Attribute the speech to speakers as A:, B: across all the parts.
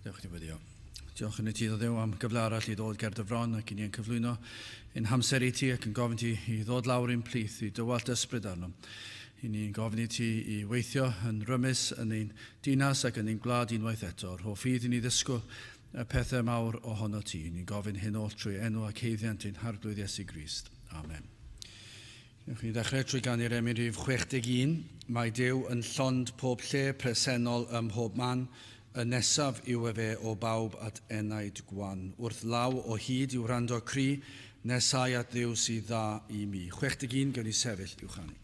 A: Diolch i wedi o. Diolch yn y ti ddod am gyfle arall i ddod ger dy fron ac i ni'n cyflwyno yn hamser i ti ac yn gofyn ti i ddod lawr i'n plith i dywalt ysbryd arno. I ni'n gofyn i ti i weithio yn rymus yn ein dinas ac yn ein gwlad unwaith eto. Rho ffydd i ni ddysgu y pethau mawr ohono ti. Ni'n gofyn hyn oll trwy enw ac heiddiant ein harglwydd Iesu Grist. Amen. Newch chi ddechrau trwy gannu'r emyn rhif 61. Mae Duw yn llond pob lle presennol ym mhob man. Y nesaf yw e fe o bawb at enaid gwan. Wrth law o hyd i'w rando cri, nesau at Dduw sydd dda i mi. 61 gan i sefyll i'w chanu.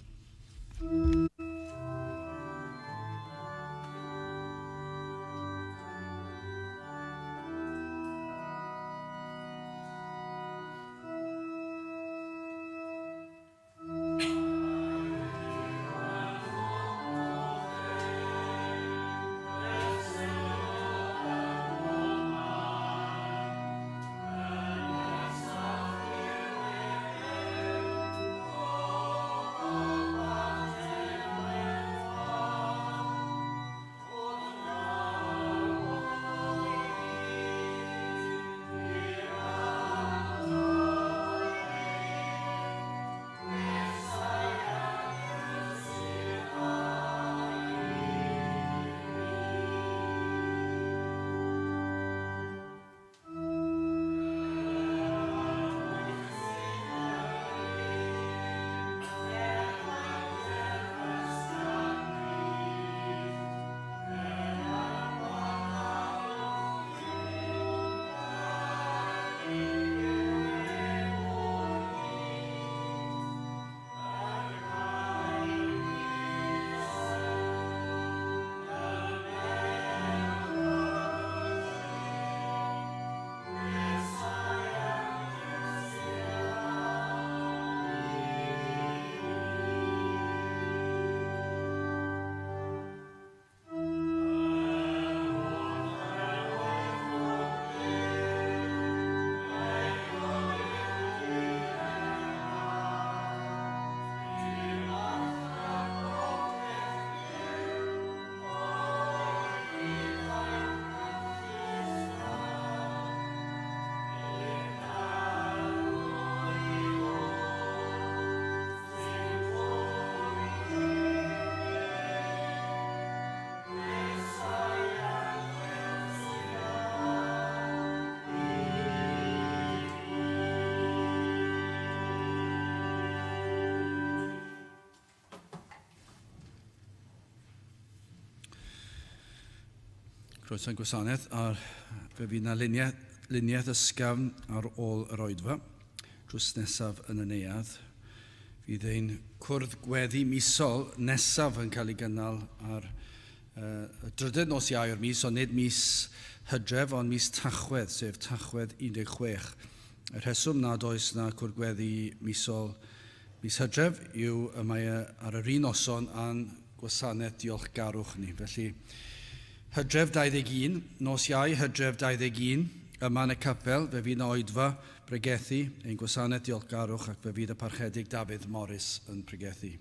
A: Croeso yn gwasanaeth ar fe fydd na luniaeth ysgafn ar ôl yr oedfa, drws nesaf yn y neuadd. Fydd ein cwrdd gweddi misol nesaf yn cael ei gynnal ar y drydydd nos Iau'r mis, ond nid mis Hydref, ond mis Tachwedd, sef Tachwedd 16. Y rheswm nad oes na cwrdd gweddi misol mis Hydref yw y mae ar yr un noson a'n gwasanaeth diolchgarwch ni. Felly, Hydref 21, nos Iau Hydref 21, yma yn y capel, fe fydd na oedfa pregethu, ein gwasanaeth diolchgarwch ac fe fydd y parchedig Dafydd Morris yn pregethu.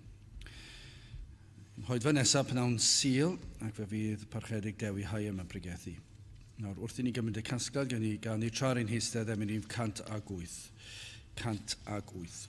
A: Hoedfa nesaf pnawn Sul ac fe fydd parchedig Dewi Higham yn pregethu. Nawr, wrth i ni gymryd y casgliad, gan ni tra'r ein heistedd am unrhyw 108. 108.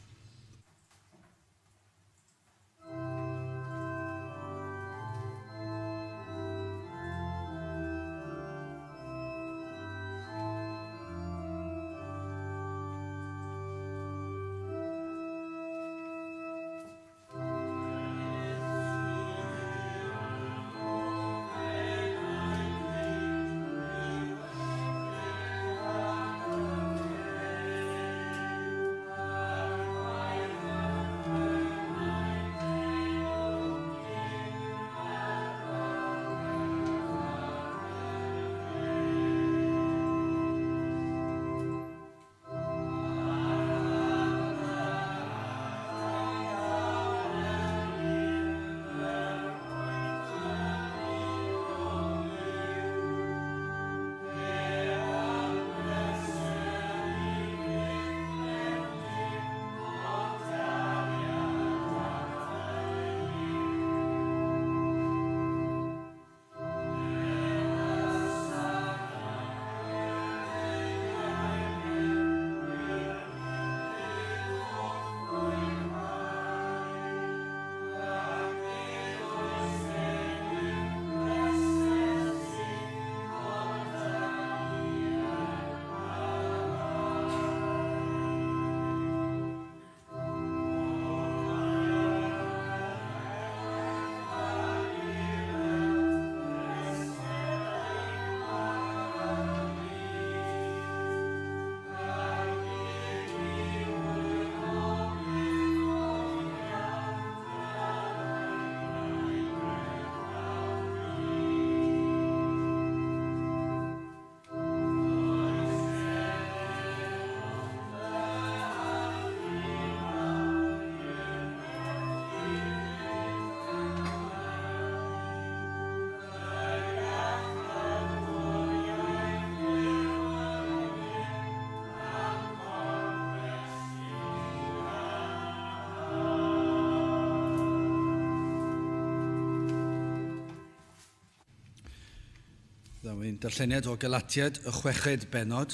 A: Wy'n darlleniad o Galatiaid y 6 bennod.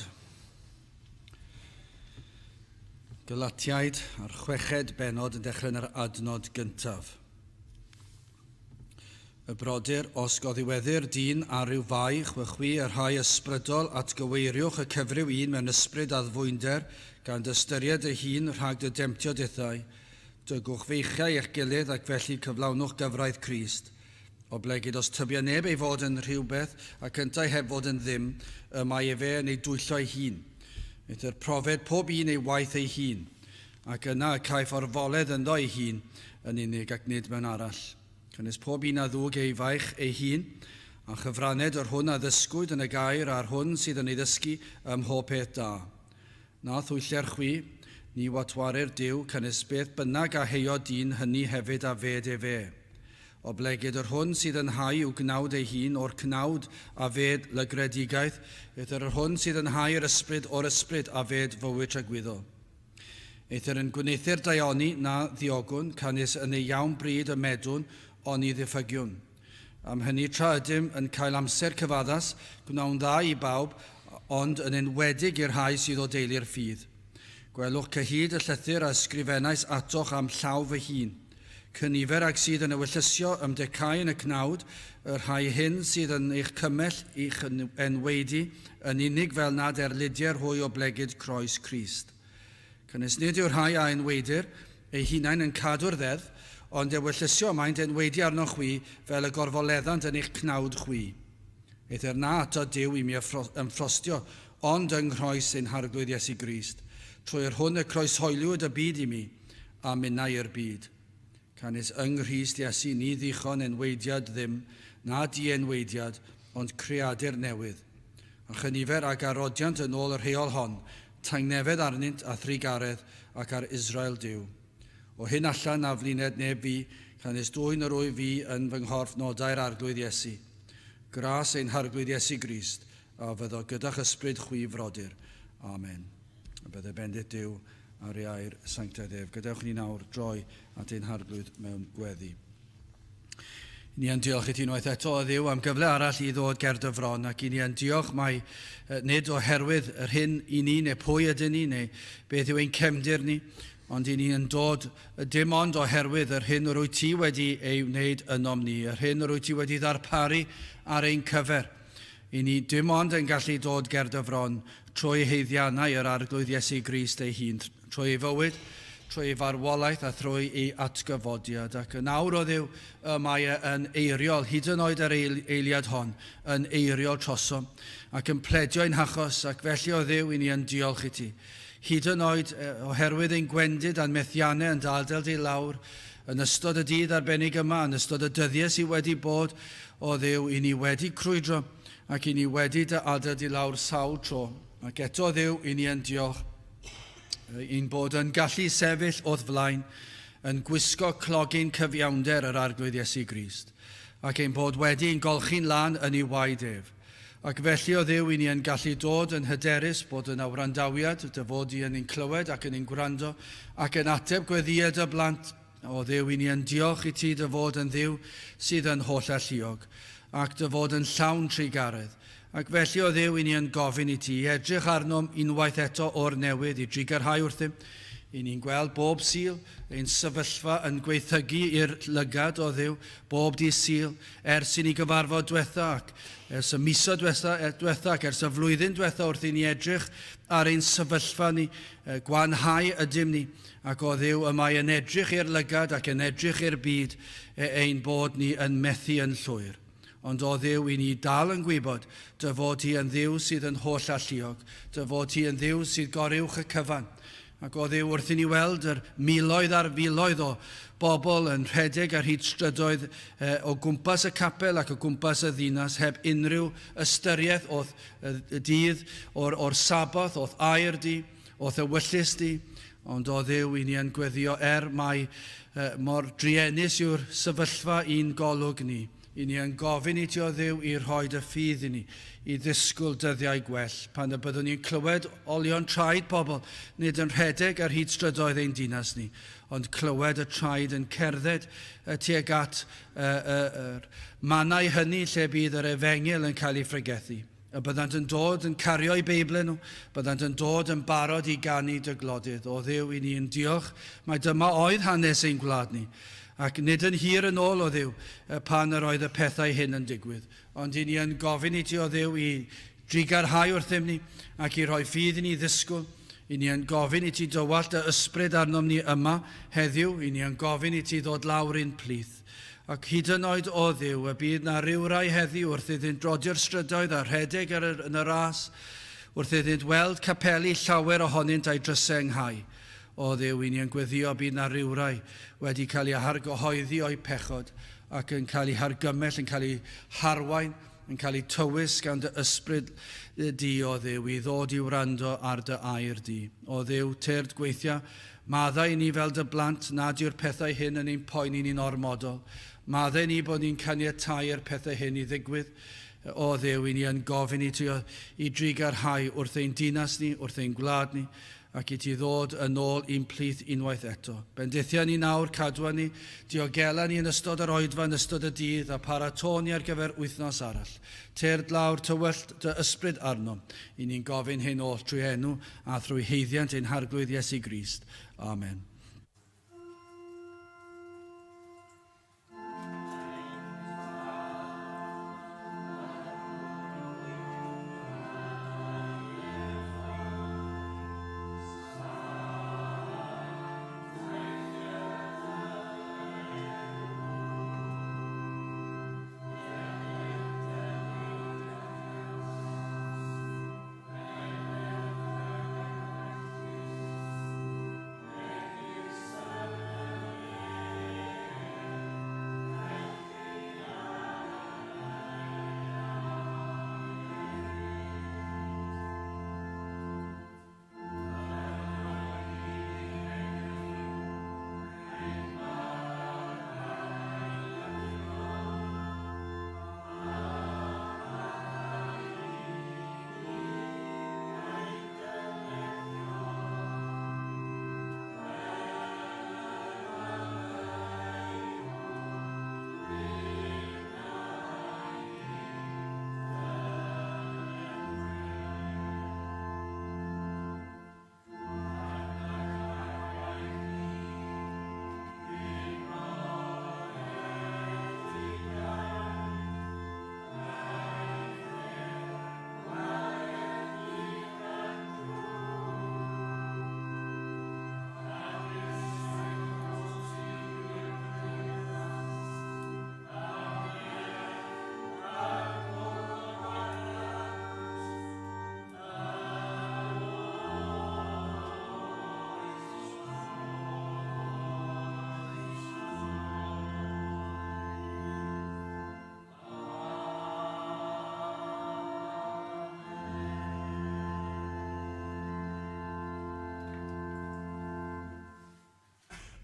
A: Galatiaid a'r 6 bennod yn dechrau yn yr adnod gyntaf. Y brodyr, os goddiweddir dyn a rhyw fai chwychwi y rhai ysbrydol at gyweiriwch y cyfryw un mewn ysbryd addfwynder gan dystyried y hun rhag dy demtio dithau. Dygwch feichiau eich gilydd ac felly cyflawnwch gyfraith Crist. O blegyd os tybio neb ei fod yn rhywbeth ac yntau heb fod yn ddim, y mae e fe yn ei dwyllo ei hun. Ydy'r profed pob un ei waith ei hun, ac yna y caiff orfoledd ynddo ei hun yn unig ac nid mewn arall. Cynnes pob un a ddwg ei faich ei hun, a chyfraned o'r hwn a ddysgwyd yn y gair a'r hwn sydd yn ei ddysgu ym mhob peth da. Na thwyller chwi, ni watwarir Dyw, cynnes beth bynnag a heio dyn hynny hefyd a fed e fe. O blegyd yr hwn sydd yn hau i'w gnawd ei hun o'r cnawd a fed lygredigaeth, ydy'r hwn sydd yn hau yr ysbryd o'r ysbryd a fed fywyd tragwyddol. Eithir yn gwneithir daioni na ddiogwn, cynnes yn ei iawn bryd y medwn, ond i ddiffygiwn. Am hynny tra ydym yn cael amser cyfaddas, gwnawn dda i bawb, ond yn enwedig i'r rhai sydd o deulu'r ffydd. Gwelwch cyhyd y llythyr a ysgrifennais atoch am llaw fy hun. Cynifer ag sydd yn ewyllysio ymdecau yn y cnawd, y rhai hyn sydd yn eich cymell i'ch enweidi, yn unig fel nad erlidiau'r hwy o blegyd croes Crist. Cynnes nid yw'r rhai a enweidir, ei hunain yn cadw'r ddedd, ond ewyllysio maent enweidi arno chwi fel y gorfoleddant yn eich cnawd chwi. Eithir na ato Dyw i mi ymffrostio, ond yng nghroes ein harglwydd Iesu Grist. Trwy'r hwn y croeshoeliwyd y byd i mi, a minnau i'r byd. Canis yng Nghrist Iesu ni ddichon enweidiad ddim, na di-enweidiad, ond creadur newydd. A chynifer ag arodiant yn ôl yr rheol hon, tangnefedd arnynt a thrigaredd ac ar Israel Dyw. O hyn allan na flined neb fi, canis dwyn yr wy fi yn fy nghorff nodau'r arglwydd Iesu. Gras ein harglwydd Iesu Grist, a fyddo gyda'ch ysbryd chwi frodyr. Amen. A bydde bendit Dyw ar ei air sanctaidd ef. Gadewch ni nawr droi at ein harglwydd mewn gweddi. Ni yn diolch i ti unwaith eto o Dduw am gyfle arall i ddod ger dy fron, ac i ni yn diolch mai nid oherwydd yr hyn i ni, neu pwy ydyn ni, neu beth yw ein cefndir ni, ond i ni yn dod dim ond oherwydd yr hyn o'r wyt ti wedi ei wneud ynom ni, yr hyn o'r wyt ti wedi ddarparu ar ein cyfer. I ni dim ond yn gallu dod ger dy fron trwy heiddiannau yr arglwydd Iesu Grist ei hun, trwy ei fywyd, trwy ei farwolaeth a trwy ei atgyfodiad. Ac yn awr o Dduw, mae yn eiriol, hyd yn oed yr eiliad hon, yn eiriol trosom, ac yn pledio'n hachos, ac felly o Dduw i ni yn diolch i ti. Hyd yn oed oherwydd ein gwendid a'n methiannau yn daldel di lawr, yn ystod y dydd arbennig yma, yn ystod y dyddiau sydd wedi bod o Dduw, i ni wedi crwydro, ac i ni wedi dy adael di lawr sawl tro. Ac eto Dduw, i ni yn diolch, i'n bod yn gallu sefyll o'th flaen, yn gwisgo clogi'n cyfiawnder yr arglwydd Iesu Grist, ac ein bod wedi'n golchi'n lan yn ei waed ef. Ac felly o Dduw i ni yn gallu dod yn hyderus bod yn awrandawiad, dy fod i yn ein clywed ac yn ein gwrando, ac yn ateb gweddiad y blant. O Dduw i ni yn diolch i ti dy fod yn Dduw sydd yn holl alluog, ac dy fod yn llawn trigaredd. Ac felly o Dduw i ni yn gofyn i ti, edrych arnom unwaith eto o'r newydd i drigarhau wrthym, i ni'n gweld bob sil, ein sefyllfa yn gweithygu i'r lygad o Dduw, bob di sil, ers i ni gyfarfod diwetha, ac ers y misoedd diwetha, ac ers y flwyddyn diwetha wrth i ni edrych ar ein sefyllfa ni, gwanhau ydym ni, ac o Dduw y mae yn edrych i'r lygad ac yn edrych i'r byd ein bod ni yn methu yn llwyr. Ond o Dduw i ni dal yn gwybod dy fod ti yn Dduw sydd yn holl alluog, dy fod ti yn Dduw sydd goriwch y cyfan. Ac o Dduw wrth i ni weld yr miloedd ar filoedd o bobl yn rhedeg ar hyd strydoedd o gwmpas y capel ac o gwmpas y ddinas heb unrhyw ystyriaeth o'th dydd o'r saboth, o'th air di, o'th ewyllus di, ond o Dduw i ni yn gweddio mai mor driennus yw'r sefyllfa un golwg ni. I ni yn gofyn i ti o Dduw i rhoi y ffydd i ni, i ddisgwyl dyddiau gwell, pan y byddwn ni'n clywed olion traed pobl, nid yn rhedeg ar hyd strydoedd ein dinas ni, ond clywed y traed yn cerdded tuag at mannau hynny lle bydd yr efengil yn cael ei ffregethu. Y byddant yn dod yn cario'u Beiblau nhw, byddant yn dod yn barod i ganu dy glodydd. O Dduw, i ni yn diolch, mae dyma oedd hanes ein gwlad ni. Ac nid yn hir yn ôl o Dduw pan yr oedd y pethau hyn yn digwydd. Ond i ni yn gofyn i ti o Dduw i drigarhau wrthym ni ac i roi ffydd i ni ddisgwyl. I ni yn gofyn i ti dywallt y ysbryd arnom ni yma heddiw. I ni yn gofyn i ti ddod lawr un plith. Ac hyd yn oed o Dduw, y bydd na ryw rai heddiw wrth iddynt drodi'r strydoedd a rhedeg yn y ras, wrth iddynt weld capeli llawer ohonynt a'i drysau ynghau. O Dduw, i ni yn gweddio bydd na ryw rai wedi cael ei hargyhoeddi o'i pechod ac yn cael ei hargymell, yn cael ei harwain, yn cael ei tywys gan dy ysbryd di, o Dduw, i ddod i wrando ar dy air di. O Dduw, tyrd gweithio, maddau ni fel dy blant nad yw'r pethau hyn yn ein poeni ni'n ormodol. Maddau ni bod ni'n caniatáu'r pethau hyn i ddigwydd. O Dduw, i ni yn gofyn i ti i drigarhau wrth ein dinas ni, wrth ein gwlad ni, ac i ti ddod yn ôl un plith unwaith eto. Bendithia ni nawr, cadwa ni, diogela ni yn ystod yr oedfa, yn ystod y dydd, a paratoni ar gyfer wythnos arall. Tyrd lawr tywyllt dy ysbryd arnom. I ni'n gofyn hyn oll trwy enw a thrwy heiddiant ein harglwydd Iesu Grist. Amen.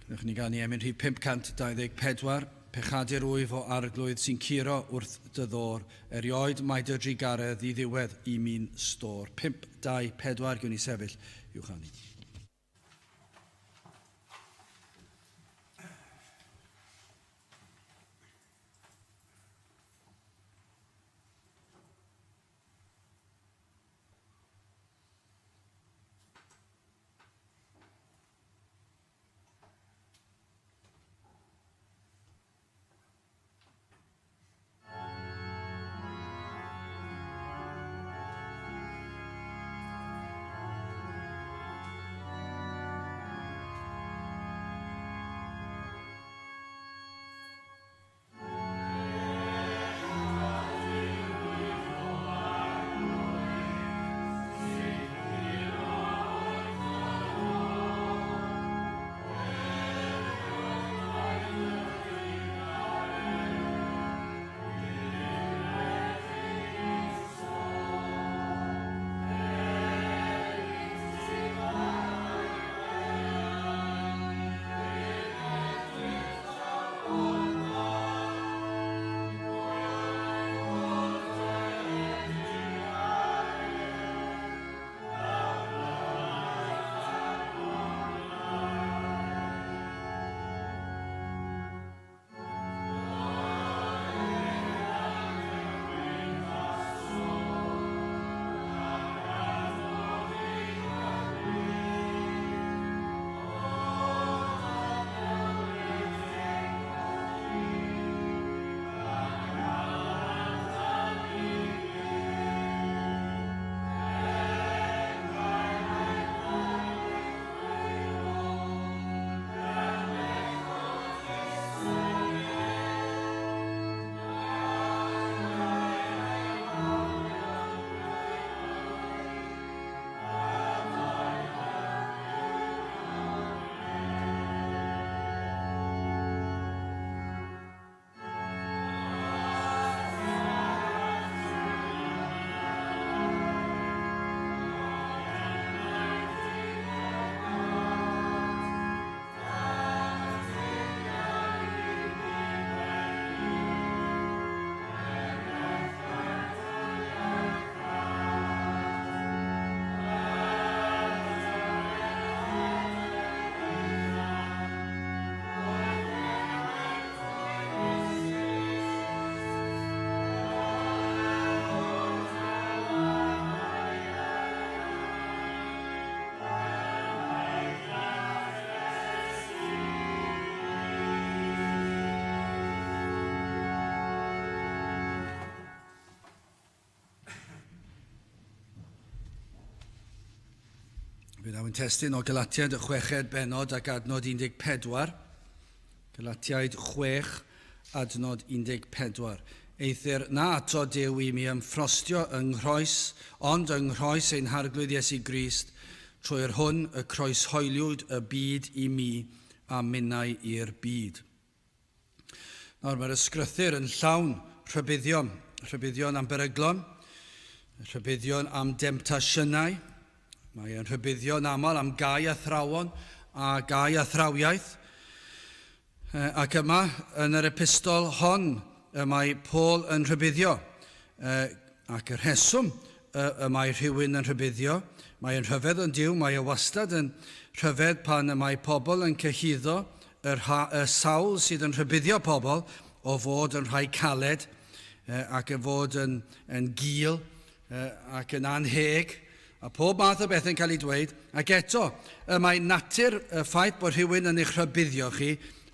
A: Wnewch ni gael ni emyn rhif 524, pechadur wyf o arglwydd sy'n curo wrth dy ddor, erioed mae dy drigaredd i ddiwedd i mi'n stor. 524, gwni sefyll i'w chanu. Daw yn testyn o Galatiaid y 6 benod ac adnod 14. Galatiaid 6 adnod 14. Eithir na ato Duw I mi ymffrostio yng nghrys, ond yng nghrys ein harglwydd Iesu Grist, trwy'r hwn y croeshoeliwyd y byd I mi a minnau i'r byd. Nawr mae'r ysgrythyr yn llawn rhybuddion am beryglon, rhybuddion am demtasiynau, mae'n rhybuddion aml am gau athrawon a gau athrawiaeth. Ac yma, yn yr epistol hon, mae Paul yn rhybuddio. Ac y rheswm mae rhywun yn rhybuddio. Mae'n rhyfedd yn Duw, mae wastad yn rhyfedd pan mae pobl yn cyhuddo y sawl sydd yn rhybuddio pobl o fod yn rhai caled ac yn fod yn gul ac yn anheg. A pob math o beth yn cael ei dweud. Ac eto, mae natur y ffaith bod rhywun yn eich rhybuddio chi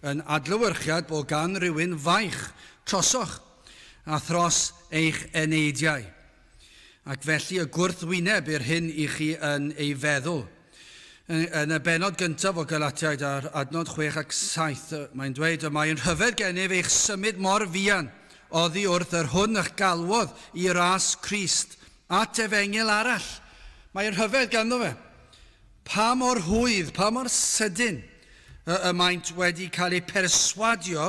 A: yn adlewyrchiad bod gan rhywun faich, trosoch, a thros eich eneidiau. Ac felly y gwrthwyneb i'r hyn I chi yn ei feddwl. Yn y benod gyntaf o Galatiaid ar adnod 6 ac 7, mae'n dweud, mae'n rhyfedd gennyf eich symud mor fuan oddi wrth yr hwn eich galwodd I ras Crist at efengil arall. Mae'n rhyfedd ganddo fe. Pa mor hwydd, pa mor sydyn y maent wedi cael ei perswadio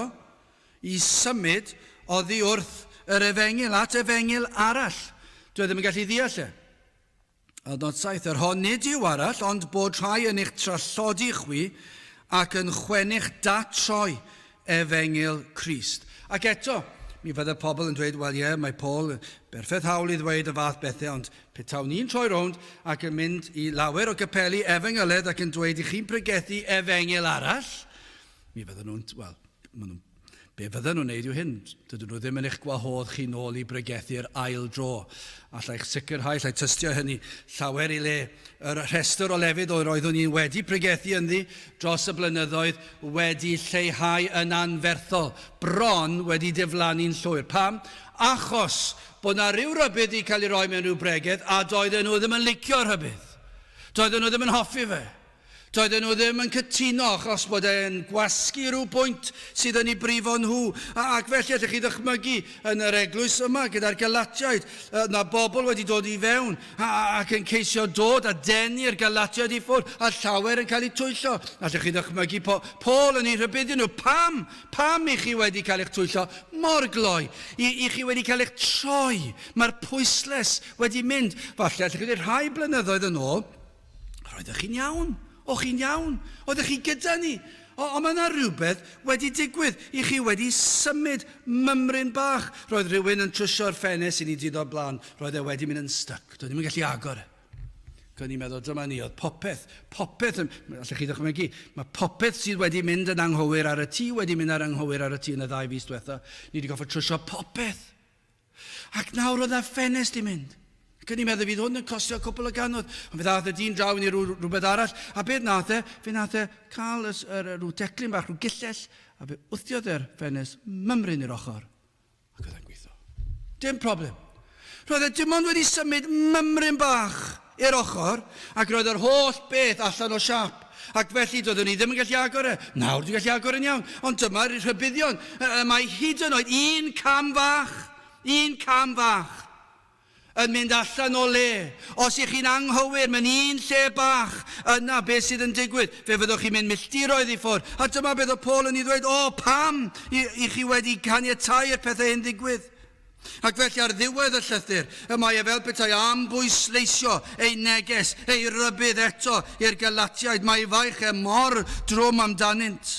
A: I symud oddi wrth yr efengil at efengil arall. Dwi ddim yn gallu ddeall e. Adnod 7, yr hon nid yw arall, ond bod rhai yn eich trallodi chwi ac yn chwennych datroi efengil Crist. Ac eto, mi fydda pobl yn dweud, wel mae Paul berffaith hawl I ddweud y fath bethau, ond petawn ni'n troi rownd ac yn mynd I lawer o capeli efengyledd ac yn dweud I chi'n pregethu efengil arall, mi fydda nhw'n, be fydden nhw'n neud yw hyn? Dydyn nhw ddim yn eich gwahodd chi nôl I bregethu'r ail dro. Allai'ch sicrhau, allai tystio hynny llawer I le. Yr rhestr o lefydd oeddwn ni'n wedi pregethu ynddi dros y blynyddoedd wedi lleihau yn anferthol. Bron wedi diflannu'n llwyr. Pam? Achos bod na ryw rybydd I cael ei roi mewn rhyw bregeth a doedden nhw ddim yn licio'r rybydd. Doedden nhw ddim yn hoffi fe. Doedden nhw ddim yn cytuno achos bod e'n gwasgu rhyw bwynt sydd yn ei brifo nhw. Ac felly ydych chi ddychmygu yn yr eglwys yma gyda'r Galatiaid, na bobl wedi dod I fewn ac yn ceisio dod a denu'r Galatiaid I ffwrdd a llawer yn cael ei twyllo. Ydych chi ddychmygu Paul yn ei rhybuddio nhw. Pam I chi wedi cael eich twyllo? Mor gloi. I chi wedi cael eich troi. Mae'r pwysles wedi mynd. Falle, ydych chi wedi rhai blynyddoedd yn ôl, roeddech chi'n iawn. O'ch chi'n iawn, oeddech chi gyda ni. Ond mae yna rhywbeth wedi digwydd. I chi wedi symud mymryn bach. Roedd rhywun yn trysio'r ffenest I ni dyd o blaen. Roedd wedi mynd yn styc. Doedd ddim yn gallu agor e. Gwyd ni'n meddwl, dyma ni, oedd popeth, allech chi ddychmygu, mae popeth sydd wedi mynd yn anghywir ar y tŷ, wedi mynd ar anghywir ar y tŷ yn y 2 fis diwetha. Ni wedi goffa trysio popeth. Ac nawr oedd y ffenest I mynd. Gwyd ni'n meddwl fydd hwn yn costio cwbl o gannoedd. Ond fe ddath y dyn draw I rhywbeth arall. A beth nath e? Fe nath e cael rhyw declyn bach, rhyw gillell. A fe wthiodd e'r ffenest mymryn i'r ochr. Ac oedd e'n gweithio. Dim problem. Roedd e dim ond wedi symud mymryn bach i'r ochr. Ac roedd yr holl beth allan o siap. Ac felly doeddwn ni ddim yn gallu agor e. Nawr dwi'n gallu agor e'n iawn. Ond dyma'r rhybuddion. Mae hyd yn oed un cam fach. Yn mynd allan o le. Os I chi'n anghywir mewn un lle bach, yna beth sydd yn digwydd, fe fyddwch chi'n mynd milltiroedd I ffwrdd. A dyma beth o Paul yn ei ddweud, pam I chi wedi caniatáu'r pethau hyn digwydd. Ac felly ar ddiwedd y llythyr, mae fel petai am bwysleisio ei neges, ei rybydd eto i'r Galatiaid. Mae faich mor drwm amdanynt.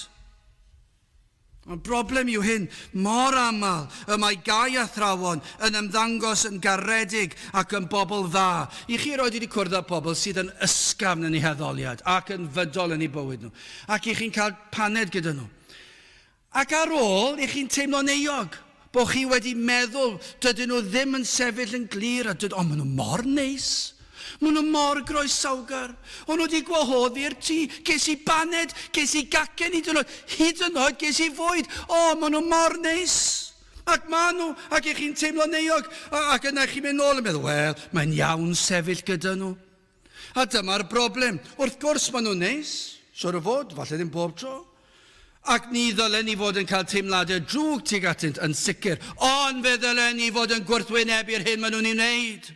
A: Ond broblem yw hyn, mor aml mae gau athrawon yn ymddangos yn garedig ac yn bobl dda. I chi roed wedi cwrdd â pobl sydd yn ysgafn yn eu heddoliad ac yn fydol yn eu bywyd nhw. Ac I chi'n cael paned gyda nhw. Ac ar ôl, I chi'n teimlo'n euog bod chi wedi meddwl dydyn nhw ddim yn sefyll yn glir a maen nhw mor neis. Maen nhw mor groesawgar. O'n nhw wedi gwahoddi'r tŷ. Ges I baned, ges I gacen hyd yn oed ges I fwyd. Maen nhw mor neis. Ac maen nhw, ac I chi'n teimlo'n euog. Ac yna chi'n mynd nôl yn meddwl, wel, mae'n iawn sefyll gyda nhw. A dyma'r broblem. Wrth gwrs maen nhw'n neis, siwr o fod, falle ddim bob tro. Ac ni ddylen ni fod yn cael teimladau drwg tuag atynt yn sicr, ond fe ddylen ni fod yn gwrthwynebu'r hyn maen nhw'n ei wneud.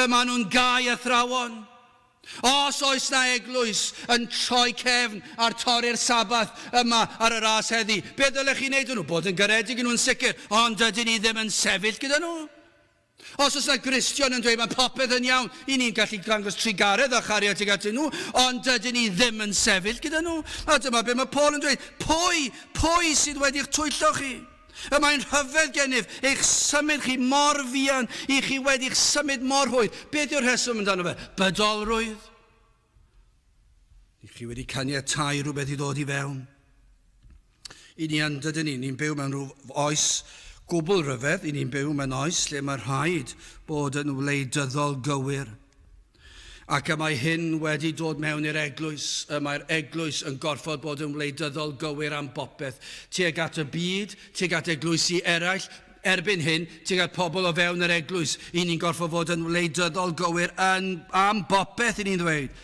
A: Maen nhw'n gau athrawon. Os oes na eglwys yn troi cefn ar torri'r sabath yma ar y ras heddi, be dylech chi wneud nhw? Bod yn garedig yn nhw'n sicr, ond dydyn ni ddim yn sefyll gyda nhw. Os oes na Gristion yn dweud mae popeth yn iawn, i ni'n gallu dangos trigaredd a chariad tuag atyn nhw, ond dydyn ni ddim yn sefyll gyda nhw. A dyma be mae Paul yn dweud, pwy sydd wedi'ch twyllo chi? Mae'n rhyfedd gennyf eich symud chi mor fuan, i chi wedi'ch symud mor hwyr. Beth yw'r rheswm amdano fe? Bydolrwydd. I chi wedi caniatáu rhywbeth i ddod i fewn. I ni yn dydyn ni'n byw mewn rhyw oes gwbl rhyfedd, i ni'n byw mewn oes lle mae rhaid bod yn wleidyddol gywir. Ac y mae hyn wedi dod mewn i'r eglwys, mae'r eglwys yn gorfod bod yn wleidyddol gywir am bopeth. Tuag at y byd, tuag at eglwysi eraill, erbyn hyn, tuag at pobl o fewn yr eglwys, i ni'n gorfod fod yn wleidyddol gywir am bopeth, i ni'n ddweud.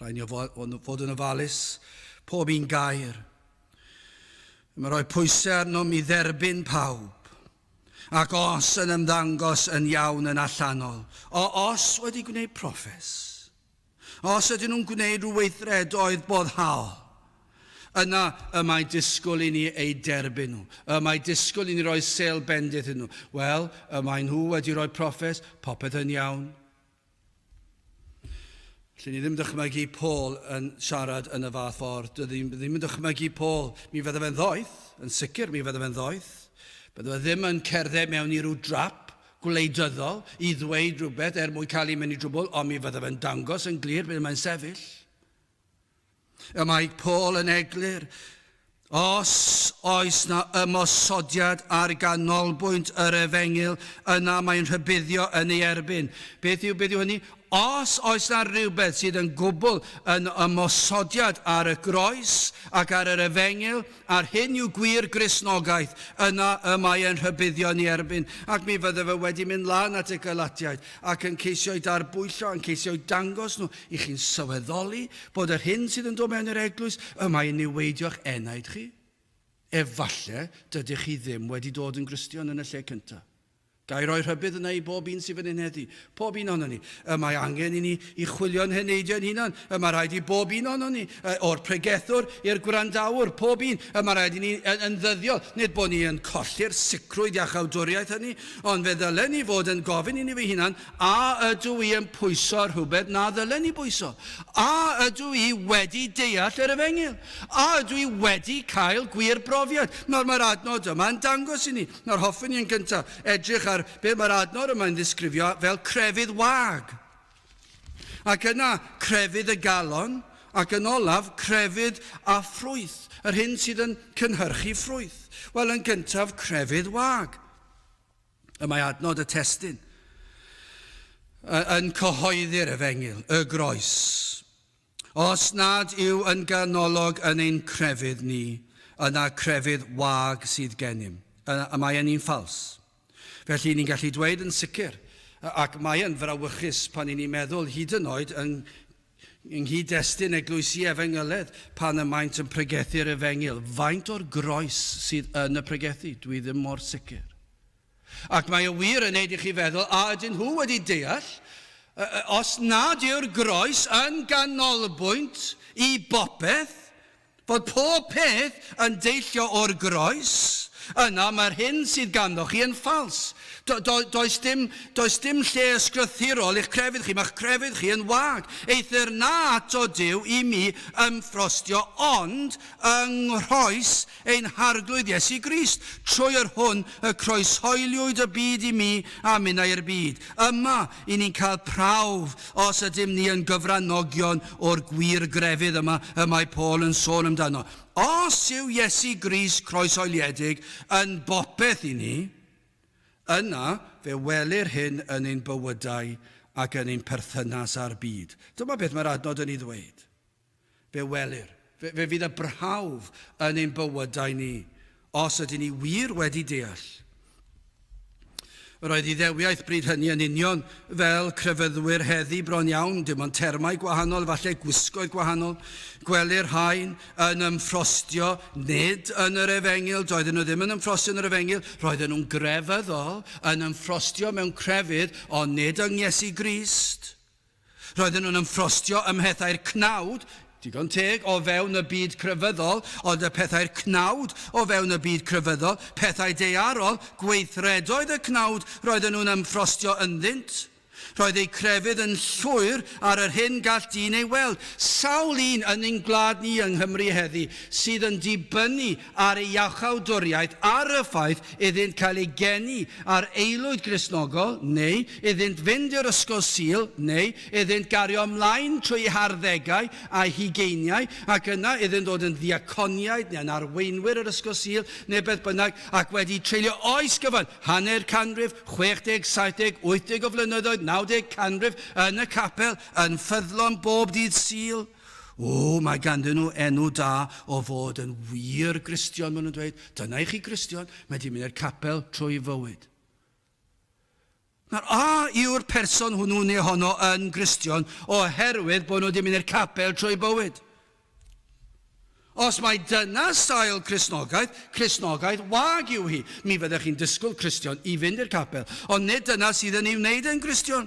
A: Rhaid ni fod yn ofalus, pob un gair. Mae rhoi pwysau arno mi dderbyn pawb. Ac os yn ymddangos yn iawn yn allanol, os wedi gwneud proffes, os ydyn nhw'n gwneud rhyw weithredoedd boddhaol, yna y mae disgwyl i ni ei derbyn nhw. Y mae disgwyl i ni roi sêl bendith yn nhw. Wel, y mae nhw wedi rhoi proffes, popeth yn iawn. Lle ni ddim dychmygu Paul yn siarad yn y fath ffordd. Ddim yn dychmygu Paul. Mi fydde fe'n ddoeth, yn sicr mi fydde fe'n ddoeth. Bydde fe ddim yn cerdded mewn i ryw drap gwleidyddol i ddweud rhywbeth mwyn cael ei mynd i drwbl, ond mi fydde fe'n dangos yn glir beth mae'n sefyll. Y mae Paul yn eglur, os oes na ymosodiad ar ganolbwynt yr efengil, yna mae'n rhybuddio yn ei erbyn. Beth yw hynny? Os oes na rhywbeth sydd yn gwbl yn ymosodiad ar y groes ac ar yr efengil, a'r hyn yw gwir Gristnogaeth, yna y mae e'n rhybuddio yn ei erbyn. Ac mi fydde fe wedi mynd lan at y Galatiaid ac yn ceisio i darbwyllo, yn ceisio i dangos nhw, i chi'n sylweddoli bod yr hyn sydd yn dod mewn yr eglwys, y mae yn niweidio'ch enaid chi. Efallai dydych chi ddim wedi dod yn Gristion yn y lle cyntaf. Gai roi rhybydd yna i bob un sydd fan hyn heddi. Pob un ono ni. Mae angen i ni i chwilio'n heneidiau'n hunan. Mae rhaid i bob un ono ni. O'r pregethwr i'r gwrandawr. Pob un. Mae rhaid i ni yn ddyddiol. Nid bod ni yn colli'r sicrwydd iachawdwriaeth hynny. Ond fe ddylen ni fod yn gofyn i ni fe hunan, a ydw i yn pwyso rhywbeth na ddylen ni bwyso? A ydw i wedi deall yr efengil? A ydw i wedi cael gwir brofiad? Mae'r adnod yma'n dangos i ni. Nawr hoffwn ni'n gyntaf edrych ar be mae'r adnod yma'n ddisgrifio fel crefydd wag. Ac yna crefydd y galon, ac yn olaf crefydd a ffrwyth, yr hyn sydd yn cynhyrchu ffrwyth. Wel, yn gyntaf crefydd wag. Y mae adnod y testun yn cyhoeddi'r efengil, y groes. Os nad yw yn ganolog yn ein crefydd ni, yna crefydd wag sydd gennym. Y mae yn un ffals. Felly ni'n gallu dweud yn sicr, ac mae yn frawychus pan ni'n meddwl hyd yn oed yng nghyd-destun eglwysi efengyledd pan y maent yn pregethu'r efengil. Faint o'r groes sydd yn y pregethu? Dwi ddim mor sicr. Ac mae y wir yn neud i chi feddwl, a ydyn nhw wedi deall, os nad yw'r groes yn ganolbwynt i bopeth, fod pob peth yn deillio o'r groes, yna mae'r hyn sydd ganddo chi yn ffals. Does dim lle ysgrythurol i'ch crefydd chi. Mae'ch crefydd chi yn wag. Eithir na ato Duw i mi ymffrostio, ond yng nghroi ein harglwydd Iesu Grist. Trwy'r hwn y croeshoeliwyd y byd i mi a minna i'r byd. Yma i ni'n cael prawf os ydym ni yn gyfranogion o'r gwir grefydd yma y mae Paul yn sôn amdano. Os yw Iesu Grist croeshoeliedig yn bopeth i ni, yna fe welir hyn yn ein bywydau ac yn ein perthynas â'r byd. Dyma beth mae'r adnod yn ei ddweud. Fe welir. Fe fydd y brawf yn ein bywydau ni, os ydyn ni wir wedi deall. Roedd ei ddewiaeth bryd hynny yn union fel crefyddwyr heddi bron iawn, dim ond termau gwahanol, falle gwisgoedd gwahanol. Gwelir rhain yn ymffrostio, nid yn yr efengil, doedden nhw ddim yn ymffrostio yn yr efengil, roedden nhw'n grefyddol yn ymffrostio mewn crefydd, ond nid yng Iesu Grist. Roedden nhw'n ymffrostio ym mhethau'r cnawd, digon teg o fewn y byd crefyddol, ond y pethau'r cnawd o fewn y byd crefyddol, pethau daearol, gweithredoedd y cnawd, roedden nhw'n ymffrostio ynddynt. Roedd ei crefydd yn llwyr ar yr hyn gall dyn ei weld. Sawl un yn ein gwlad ni yng Nghymru heddi sydd yn dibynnu ar ei iachawdwriaeth ar y ffaith iddynt cael ei geni ar aelwyd Gristnogol, neu iddynt fynd i'r ysgol Sul, neu iddynt gario ymlaen trwy harddegau a hugeiniau, ac yna iddynt dod yn ddiaconiaid neu'n arweinwyr yr ysgol Sul, neu beth bynnag, ac wedi treulio oes gyfan, hanner canrif, 60, 70, 80 o flynyddoedd, 90 canrif yn y capel, yn ffyddlon bob dydd Sul. Mae ganddyn nhw enw da o fod yn wir Gristion, maen nhw'n dweud. Dyna i chi Gristion, mae di mynd i'r capel trwy fywyd. Nawr, yw'r person hwnnw neu honno yn Gristion oherwydd bod nhw di mynd i'r capel trwy bywyd? Os mae dyna sail Cristnogaeth wag yw hi. Mi fyddech chi'n disgwyl Cristion i fynd i'r capel, ond nid dyna sydd yn ei wneud yn Gristion.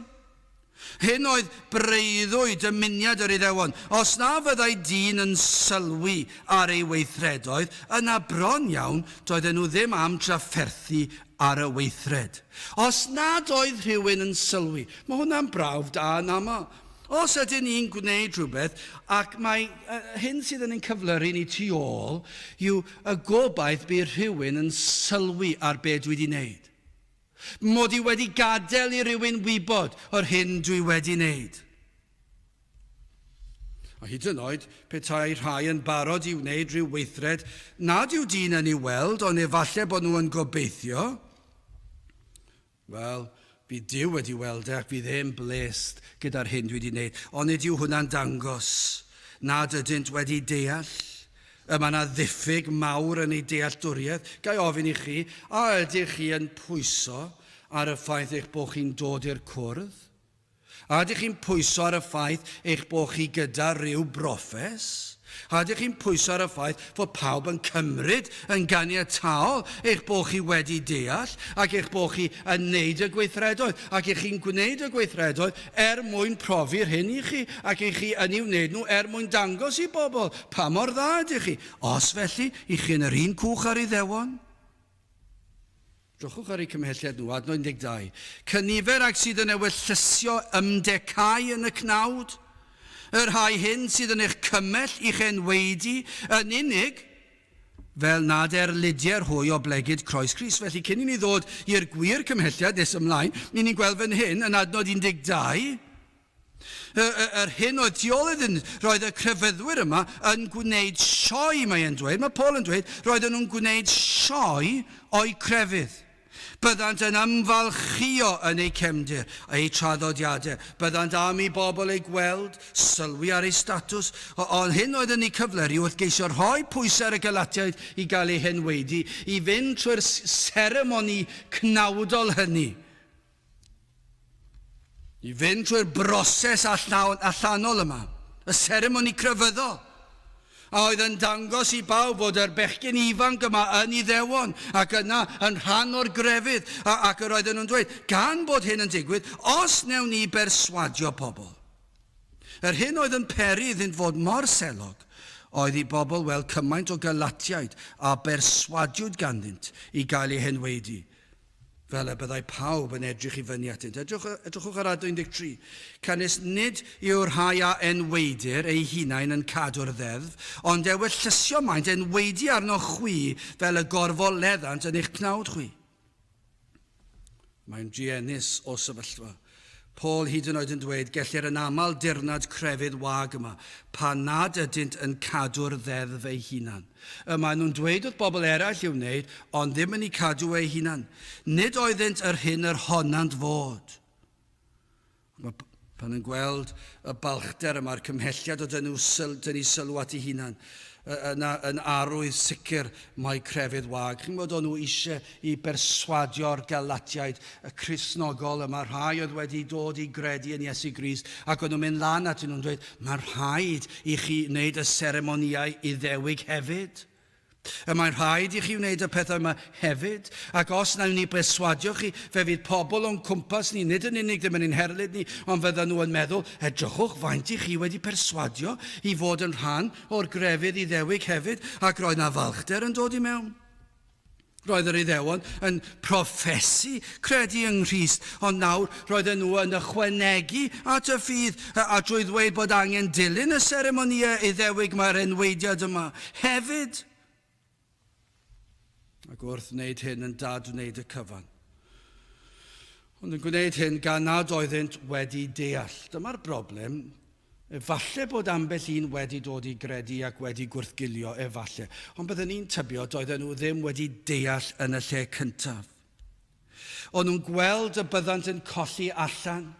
A: Hyn oedd breuddwyd dymuniad yr Iddewon. Os na fyddai dyn yn sylwi ar ei weithredoedd, yna bron iawn doedden nhw ddim am trafferthu ar y weithred. Os nad oedd rhywun yn sylwi, mae hwnna'n brawf da yn aml. Os ydyn ni'n gwneud rhywbeth, ac mae hyn sydd yn ein cyflyru ni tu ôl, yw y gobaith bydd rhywun yn sylwi ar be dwi wedi wneud. Mod i wedi gadael i rhywun wybod o'r hyn dwi wedi wneud. A hyd yn oed, petai rhai yn barod i wneud rhyw weithred, nad yw dyn yn ei weld, ond efallai bod nhw yn gobeithio. Wel, bydd Duw wedi weld ac bydd e'n blest gyda'r hyn dwi wedi wneud. Ond nid yw hwnna'n dangos nad ydynt wedi deall. Mae yna ddiffyg mawr yn ei dealltwriaeth. Gai ofyn i chi, a ydych chi yn pwyso ar y ffaith eich bod chi'n dod i'r cwrdd? A ydych chi'n pwyso ar y ffaith eich bod chi gyda rhyw broffes? A ydych chi'n pwyso ar y ffaith fod pawb yn cymryd yn ganiataol eich bod chi wedi deall ac eich bod chi yn neud y gweithredoedd ac eich chi'n gwneud y gweithredoedd mwyn profi'r hyn i chi ac eich chi yn ei wneud nhw mwyn dangos i bobl pa mor dda ydych chi. Os felly, i'ch chi'n yr un cwch ar Iddewon? Drychwch ar ei cymhelliad nhw, adnod 12. Cynifer ac sydd yn ewyllysio ymdecau yn y cnawd, yr rhai hyn sydd yn eich cymell i'ch enweidi yn unig, fel nad lydiau'r hwy o blegyd croes Crist. Felly, cyn i ni ddod i'r gwir cymhelliad nes ymlaen, ni'n gweld fan hyn yn adnod 12, yr hyn oedd teolydd yn roedd y crefyddwyr yma yn gwneud sioe, mae'n dweud. Mae Paul yn dweud, roedden nhw'n gwneud sioe o'i crefydd. Byddant yn ymfalchio yn ei cefndir, ei traddodiadau. Byddant am i bobl ei gweld, sylwi ar ei statws. Ond hyn oedd yn ei cyfleri wrth geisio rhoi pwysau ar y Galatiaid i gael ei henweidi, i fynd trwy'r seremoni cnawdol hynny. I fynd trwy'r broses allanol yma, y seremoni crefyddol. A oedd yn dangos i bawb fod yr bechgyn ifanc yma yn Iddewon ac yna yn rhan o'r grefydd ac yr oedden nhw'n dweud gan bod hyn yn digwydd os newn ni berswadio pobl. Yr hyn oedd yn peri iddynt fod mor selog oedd i bobl weld cymaint o Galatiaid a berswadiwyd ganddynt i gael ei henweidi. Fel y byddai pawb yn edrych i fyny atynt. Edrychwch ar adnod 13. Canis nid yw'r rhai a enweidir ei hunain yn cadw'r ddeddf, ond ewyllysio maint enweidi arno chwi fel y gorfoleddant yn eich cnawd chwi. Mae'n dienus o sefyllfa. Paul hyd yn oed yn dweud, gellir yn aml dirnad crefydd wag yma, pa nad ydynt yn cadw'r ddeddf ei hunan. Maen nhw'n dweud wrth bobl eraill i'w wneud, ond ddim yn ei cadw ei hunan. Nid oeddynt yr hyn yr honant fod. Pan yn gweld y balchder yma'r cymhelliad o dyn ni sylw at ei hunan, yn arwydd sicr mae crefydd wag. Chi'n bod o'n nhw eisiau i berswadio'r Galatiaid y Cristnogol yma. Rhai oedd wedi dod i gredu yn Iesu Grist ac o'n nhw'n mynd lan at nhw'n dweud, mae rhaid i chi wneud y seremoniau Iddewig hefyd. Mae'n rhaid i chi wneud y pethau yma hefyd, ac os nawn ni berswadio chi, fe fydd pobl o'n cwmpas ni, nid yn unig ddim yn ein herlyd ni, ond fydden nhw yn meddwl, edrychwch faint i chi wedi perswadio i fod yn rhan o'r grefydd Iddewig hefyd, ac roedd na falchder yn dod i mewn. Roedd yr Iddewon yn proffesu credu yng Nghrist, ond nawr roedden nhw yn ychwanegu at y ffydd a drwy ddweud bod angen dilyn y seremoniau Iddewig mae'r enweidiad yma hefyd. Ac wrth wneud hyn yn dad wneud y cyfan. Ond yn gwneud hyn gan nad oeddent wedi deall. Dyma'r broblem. Efallai bod ambell un wedi dod i gredu ac wedi gwrthgilio, efallai. Ond byddwn ni'n tybio doedden nhw ddim wedi deall yn y lle cyntaf. O'n nhw'n gweld y byddant yn colli allan.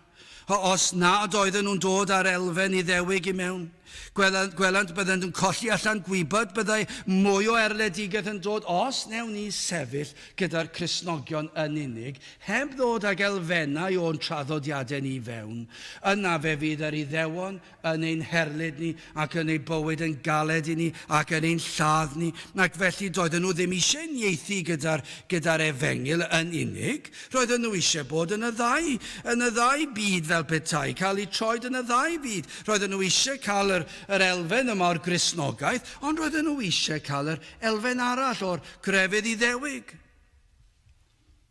A: Os nad oedden nhw'n dod ar elfen Iddewig i mewn. Gwelant byddant yn colli allan gwybod byddai mwy o erledigaeth yn dod os newn ni sefyll gyda'r Cristnogion yn unig, heb ddod ag elfennau o'n traddodiadau ni fewn. Yna fe fydd yr Iddewon yn ein herlyd ni ac yn ei bywyd yn galed i ni ac yn ein lladd ni, ac felly doedden nhw ddim eisiau nieithu gyda'r efengil yn unig. Roedden nhw eisiau bod yn y ddau byd fel petai, cael eu troed yn y ddau byd. Roedden nhw eisiau cael yr elfen yma o'r Gristnogaeth, ond roedden nhw eisiau cael yr elfen arall o'r grefydd Iddewig.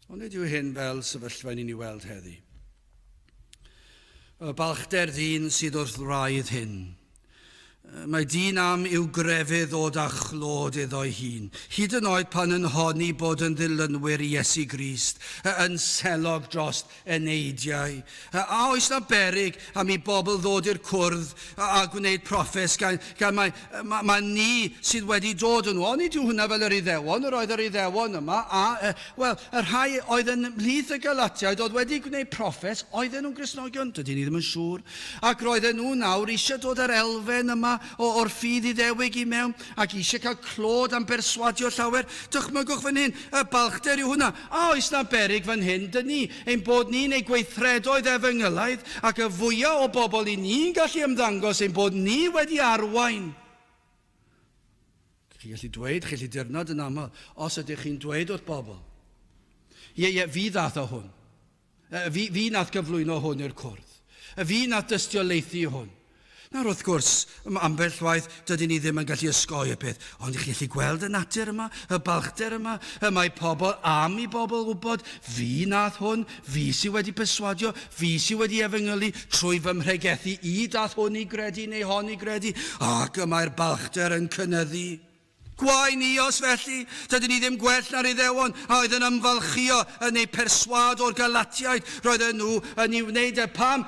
A: Ond nid yw hyn fel sefyllfa ni'n ei weld heddi. Y balchder ddyn sydd wrth wraidd hyn. Mae dyn am i'w grefydd o dachlod iddo'i hun, hyd yn oed pan yn honni bod yn ddilynwyr Iesu Grist, yn selog dros y neidiau. A oes na beryg am i bobl ddod i'r cwrdd a gwneud proffes gan mae ni sydd wedi dod yn nhw. Ond nid yw hwnna fel yr Iddewon, yr oedd yr Iddewon yma. Y rhai oedd yn ymhlith y Galatiaid oedd wedi gwneud proffes, oedden nhw'n Gristnogion, dydyn ni ddim yn siŵr. Ac roedden nhw nawr eisiau dod ar elfen yma o'r ffydd Iddewig i mewn ac eisiau cael clod am berswadio llawer. Dychmygwch fan hyn, y balchder yw hwnna. A oes na beryg fan hyn, dyn ni, ein bod ni'n ei gweithredoedd efengylaidd ac y fwyaf o bobl i ni'n gallu ymddangos ein bod ni wedi arwain. Chi'n gallu dweud, chi'n gallu dirnod yn aml, os ydych chi'n dweud wrth bobl. Fi ddath o hwn. Fi nath gyflwyno hwn i'r cwrdd. Fi nath dystiolaethu hwn. Nawr wrth gwrs, ambell waith, dydyn ni ddim yn gallu ysgoi y peth, ond ych chi'n gallu gweld y natur yma, y balchder yma, mae pobl am i bobl wybod, fi nath hwn, fi sydd wedi perswadio, fi sydd wedi efengylu trwy fy mhregethu i dath hwn i gredu neu hon i gredu, ac mae'r balchder yn cynyddu. Gwae ni os felly, dydyn ni ddim gwell na'r Iddewon, a oedd yn ymfalchio yn ei perswad o'r Galatiaid. Roedden nhw yn ei wneud pam?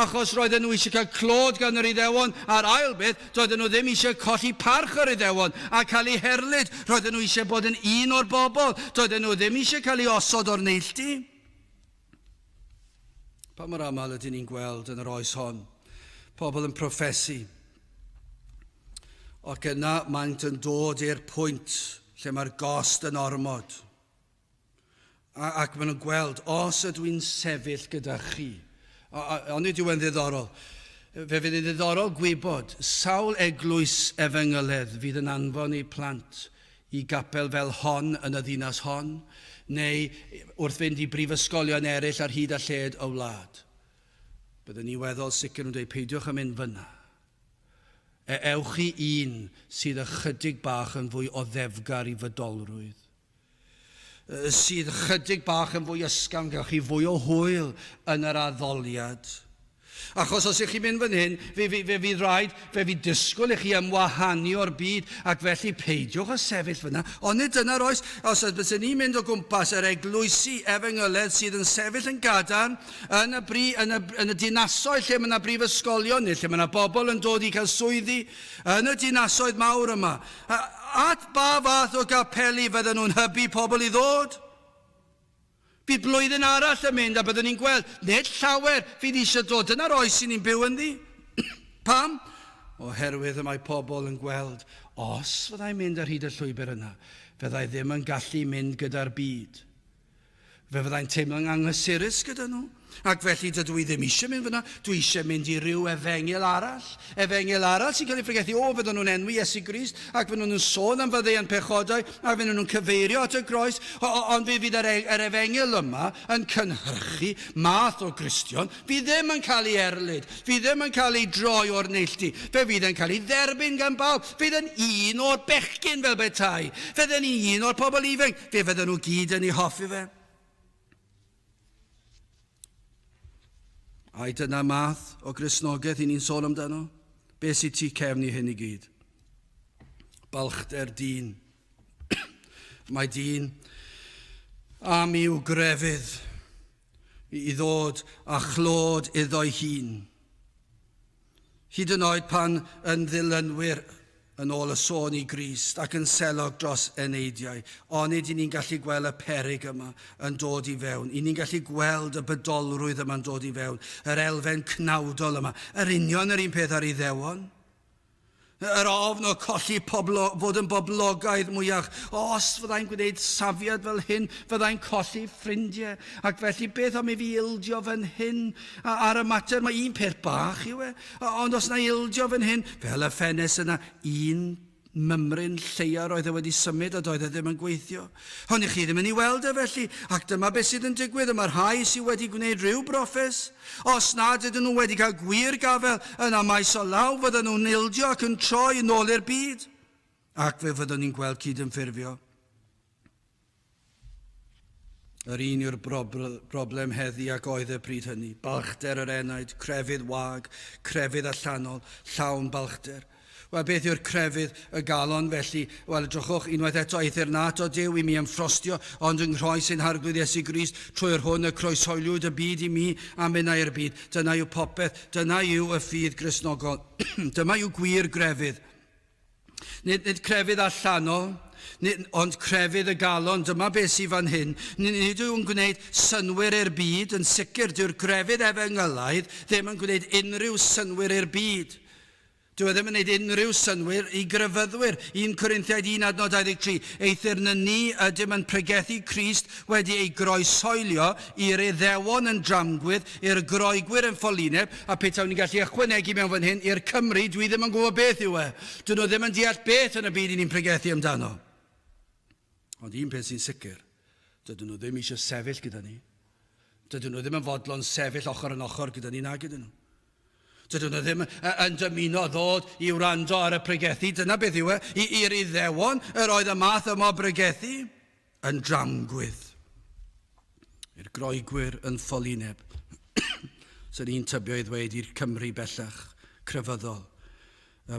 A: Achos roedden nhw eisiau cael clod gan yr Iddewon, a'r ail beth, roedden nhw ddim eisiau colli parch yr Iddewon a cael ei herlyd. Roedden nhw eisiau bod yn un o'r bobl, roedden nhw ddim eisiau cael ei osod o'r neilltu. Pa mor aml ydyn ni'n gweld yn yr oes hon, pobl yn proffesu. Ac yna maent yn dod i'r pwynt lle mae'r gost yn ormod. Ac maen nhw'n gweld, os ydw i'n sefyll gyda chi. Ond nid yw e'n ddiddorol. Fe fydd yn ddiddorol gwybod, sawl eglwys efengyledd fydd yn anfon eu plant i gapel fel hon yn y ddinas hon, neu wrth fynd i brifysgolion eraill ar hyd a lled y wlad. Byddwn ni weddol sicr yn dweud, peidiwch yn mynd fyna. Ewch i un sydd ychydig bach yn fwy o ddefgar i fydolrwydd. Sydd ychydig bach yn fwy ysgafn, gach chi fwy o hwyl yn yr addoliad. Achos os ych chi'n mynd fan hyn, fe fydd disgwyl i chi ymwahanu o'r byd, ac felly peidiwch o sefyll fyna. Ond nid dyna'r oes, os ydych ni'n mynd o gwmpas yr eglwysi efengyledd sydd yn sefyll yn gadarn yn y dinasoedd lle mae yna brifysgolion, neu lle mae yna bobl yn dod i cael swyddi, yn y dinasoedd mawr yma. At ba fath o gapeli fydden nhw'n hybu pobl i ddod? Bydd blwyddyn arall yn mynd a byddwn ni'n gweld, nid llawer fydd eisiau dod. Dyna'r oes sy'n ni'n byw yn ddi. Pam? oherwydd y mae pobl yn gweld, os fyddai'n mynd ar hyd y llwybr yna, fyddai ddim yn gallu mynd gyda'r byd. Fe fyddai'n teimlo'n anghysurus gyda nhw. Ac felly dydw i ddim eisiau mynd fyna, dwi eisiau mynd i ryw efengil arall. Efengil arall sy'n cael ei ffregethu, fydden nhw'n enwi Iesu Grist, ac fydden nhw'n sôn am fyddai'n pechodau, ac fydden nhw'n cyfeirio at y groes, ond fe fydd yr efengil yma yn cynhyrchu math o Gristion, fi ddim yn cael ei erlyd, fi ddim yn cael ei droi o'r neilltu, fe fydd yn cael ei dderbyn gan bawb, fydd yn un o'r bechgyn fel betai, fydd yn un o'r pobl ifenc, fe fydden nhw gyd yn ei hoffi fe. A dyna math o Gristnogaeth i ni'n sôn amdano. Be sydd tu cefn i hyn i gyd? Balchder dyn. Mae dyn am i'w grefydd i ddod a chlod iddo'i hun. Hyd yn oed pan yn ddilynwyr yn ôl y sôn i Grist ac yn selog dros eneidiau, onid i ni'n gallu gweld y peryg yma yn dod i fewn. I ni'n gallu gweld y bydolrwydd yma'n dod i fewn, yr elfen cnawdol yma, yr union yr un peth ar ei ddewon. Yr ofn o colli fod yn boblogaidd mwyach. Os fyddai'n gwneud safiad fel hyn, fyddai'n colli ffrindiau. Ac felly beth am i fi ildio fan hyn ar y mater? Mae un peth bach yw e. Ond os na ildio fan hyn, fel y ffenest yna, un mymryn lleiar oedd e wedi symud a doedd e ddim yn gweithio. Ond i chi ddim yn ei weld e felly. Ac dyma beth sydd yn digwydd. Mae'r rhai sydd wedi gwneud rhyw broffes. Os nad ydyn nhw wedi cael gwir gafel yna maes o law, fydden nhw'n ildio ac yn troi yn ôl i'r byd. Ac fe fyddwn ni'n gweld cydymffurfio. Yr un yw'r broblem heddi ac oedd y pryd hynny. Balchder yr enaid, crefydd wag, crefydd allanol, llawn balchder. Wel, beth yw'r crefydd y galon felly? Wel, edrychwch unwaith eto eithir nad o Duw i mi ymffrostio, ond yng nghroes ein harglwydd Iesu Grist, trwy'r hwn y croeshoeliwyd y byd i mi a minna i'r byd. Dyna yw popeth, dyna yw y ffydd Gristnogol. Dyma yw gwir grefydd. Nid crefydd allanol, ond crefydd y galon, dyma beth sydd fan hyn. Nid yw'n gwneud synwyr i'r byd, yn sicr dyw'r crefydd efengylaidd ddim yn gwneud unrhyw synwyr i'r byd. Dyw e ddim yn gwneud unrhyw synwyr i grefyddwyr. 1 Corinthiaid 1:23. Eithir na ni ydym yn pregethu Crist wedi ei groesoelio i'r Iddewon yn dramgwydd, i'r groegwyr yn ffolineb, a petawn ni'n gallu ychwanegu mewn fan hyn, i'r Cymru, dwi ddim yn gwybod beth yw e. Dyn nhw ddim yn deall beth yn y byd i ni'n pregethu amdano. Ond un peth sy'n sicr, dydyn nhw ddim eisiau sefyll gyda ni. Dydyn nhw ddim yn fodlon sefyll ochr yn ochr gyda ni na gyda nhw. Dydyn nhw ddim yn dymuno ddod i wrando ar y pregethu. Dyna beth yw e, i'r Iddewon, yr oedd y math yma o pregethu, yn dramgwydd. I'r groegwyr yn ffolineb. Sy'n un tybio i ddweud i'r Cymru bellach, crefyddol,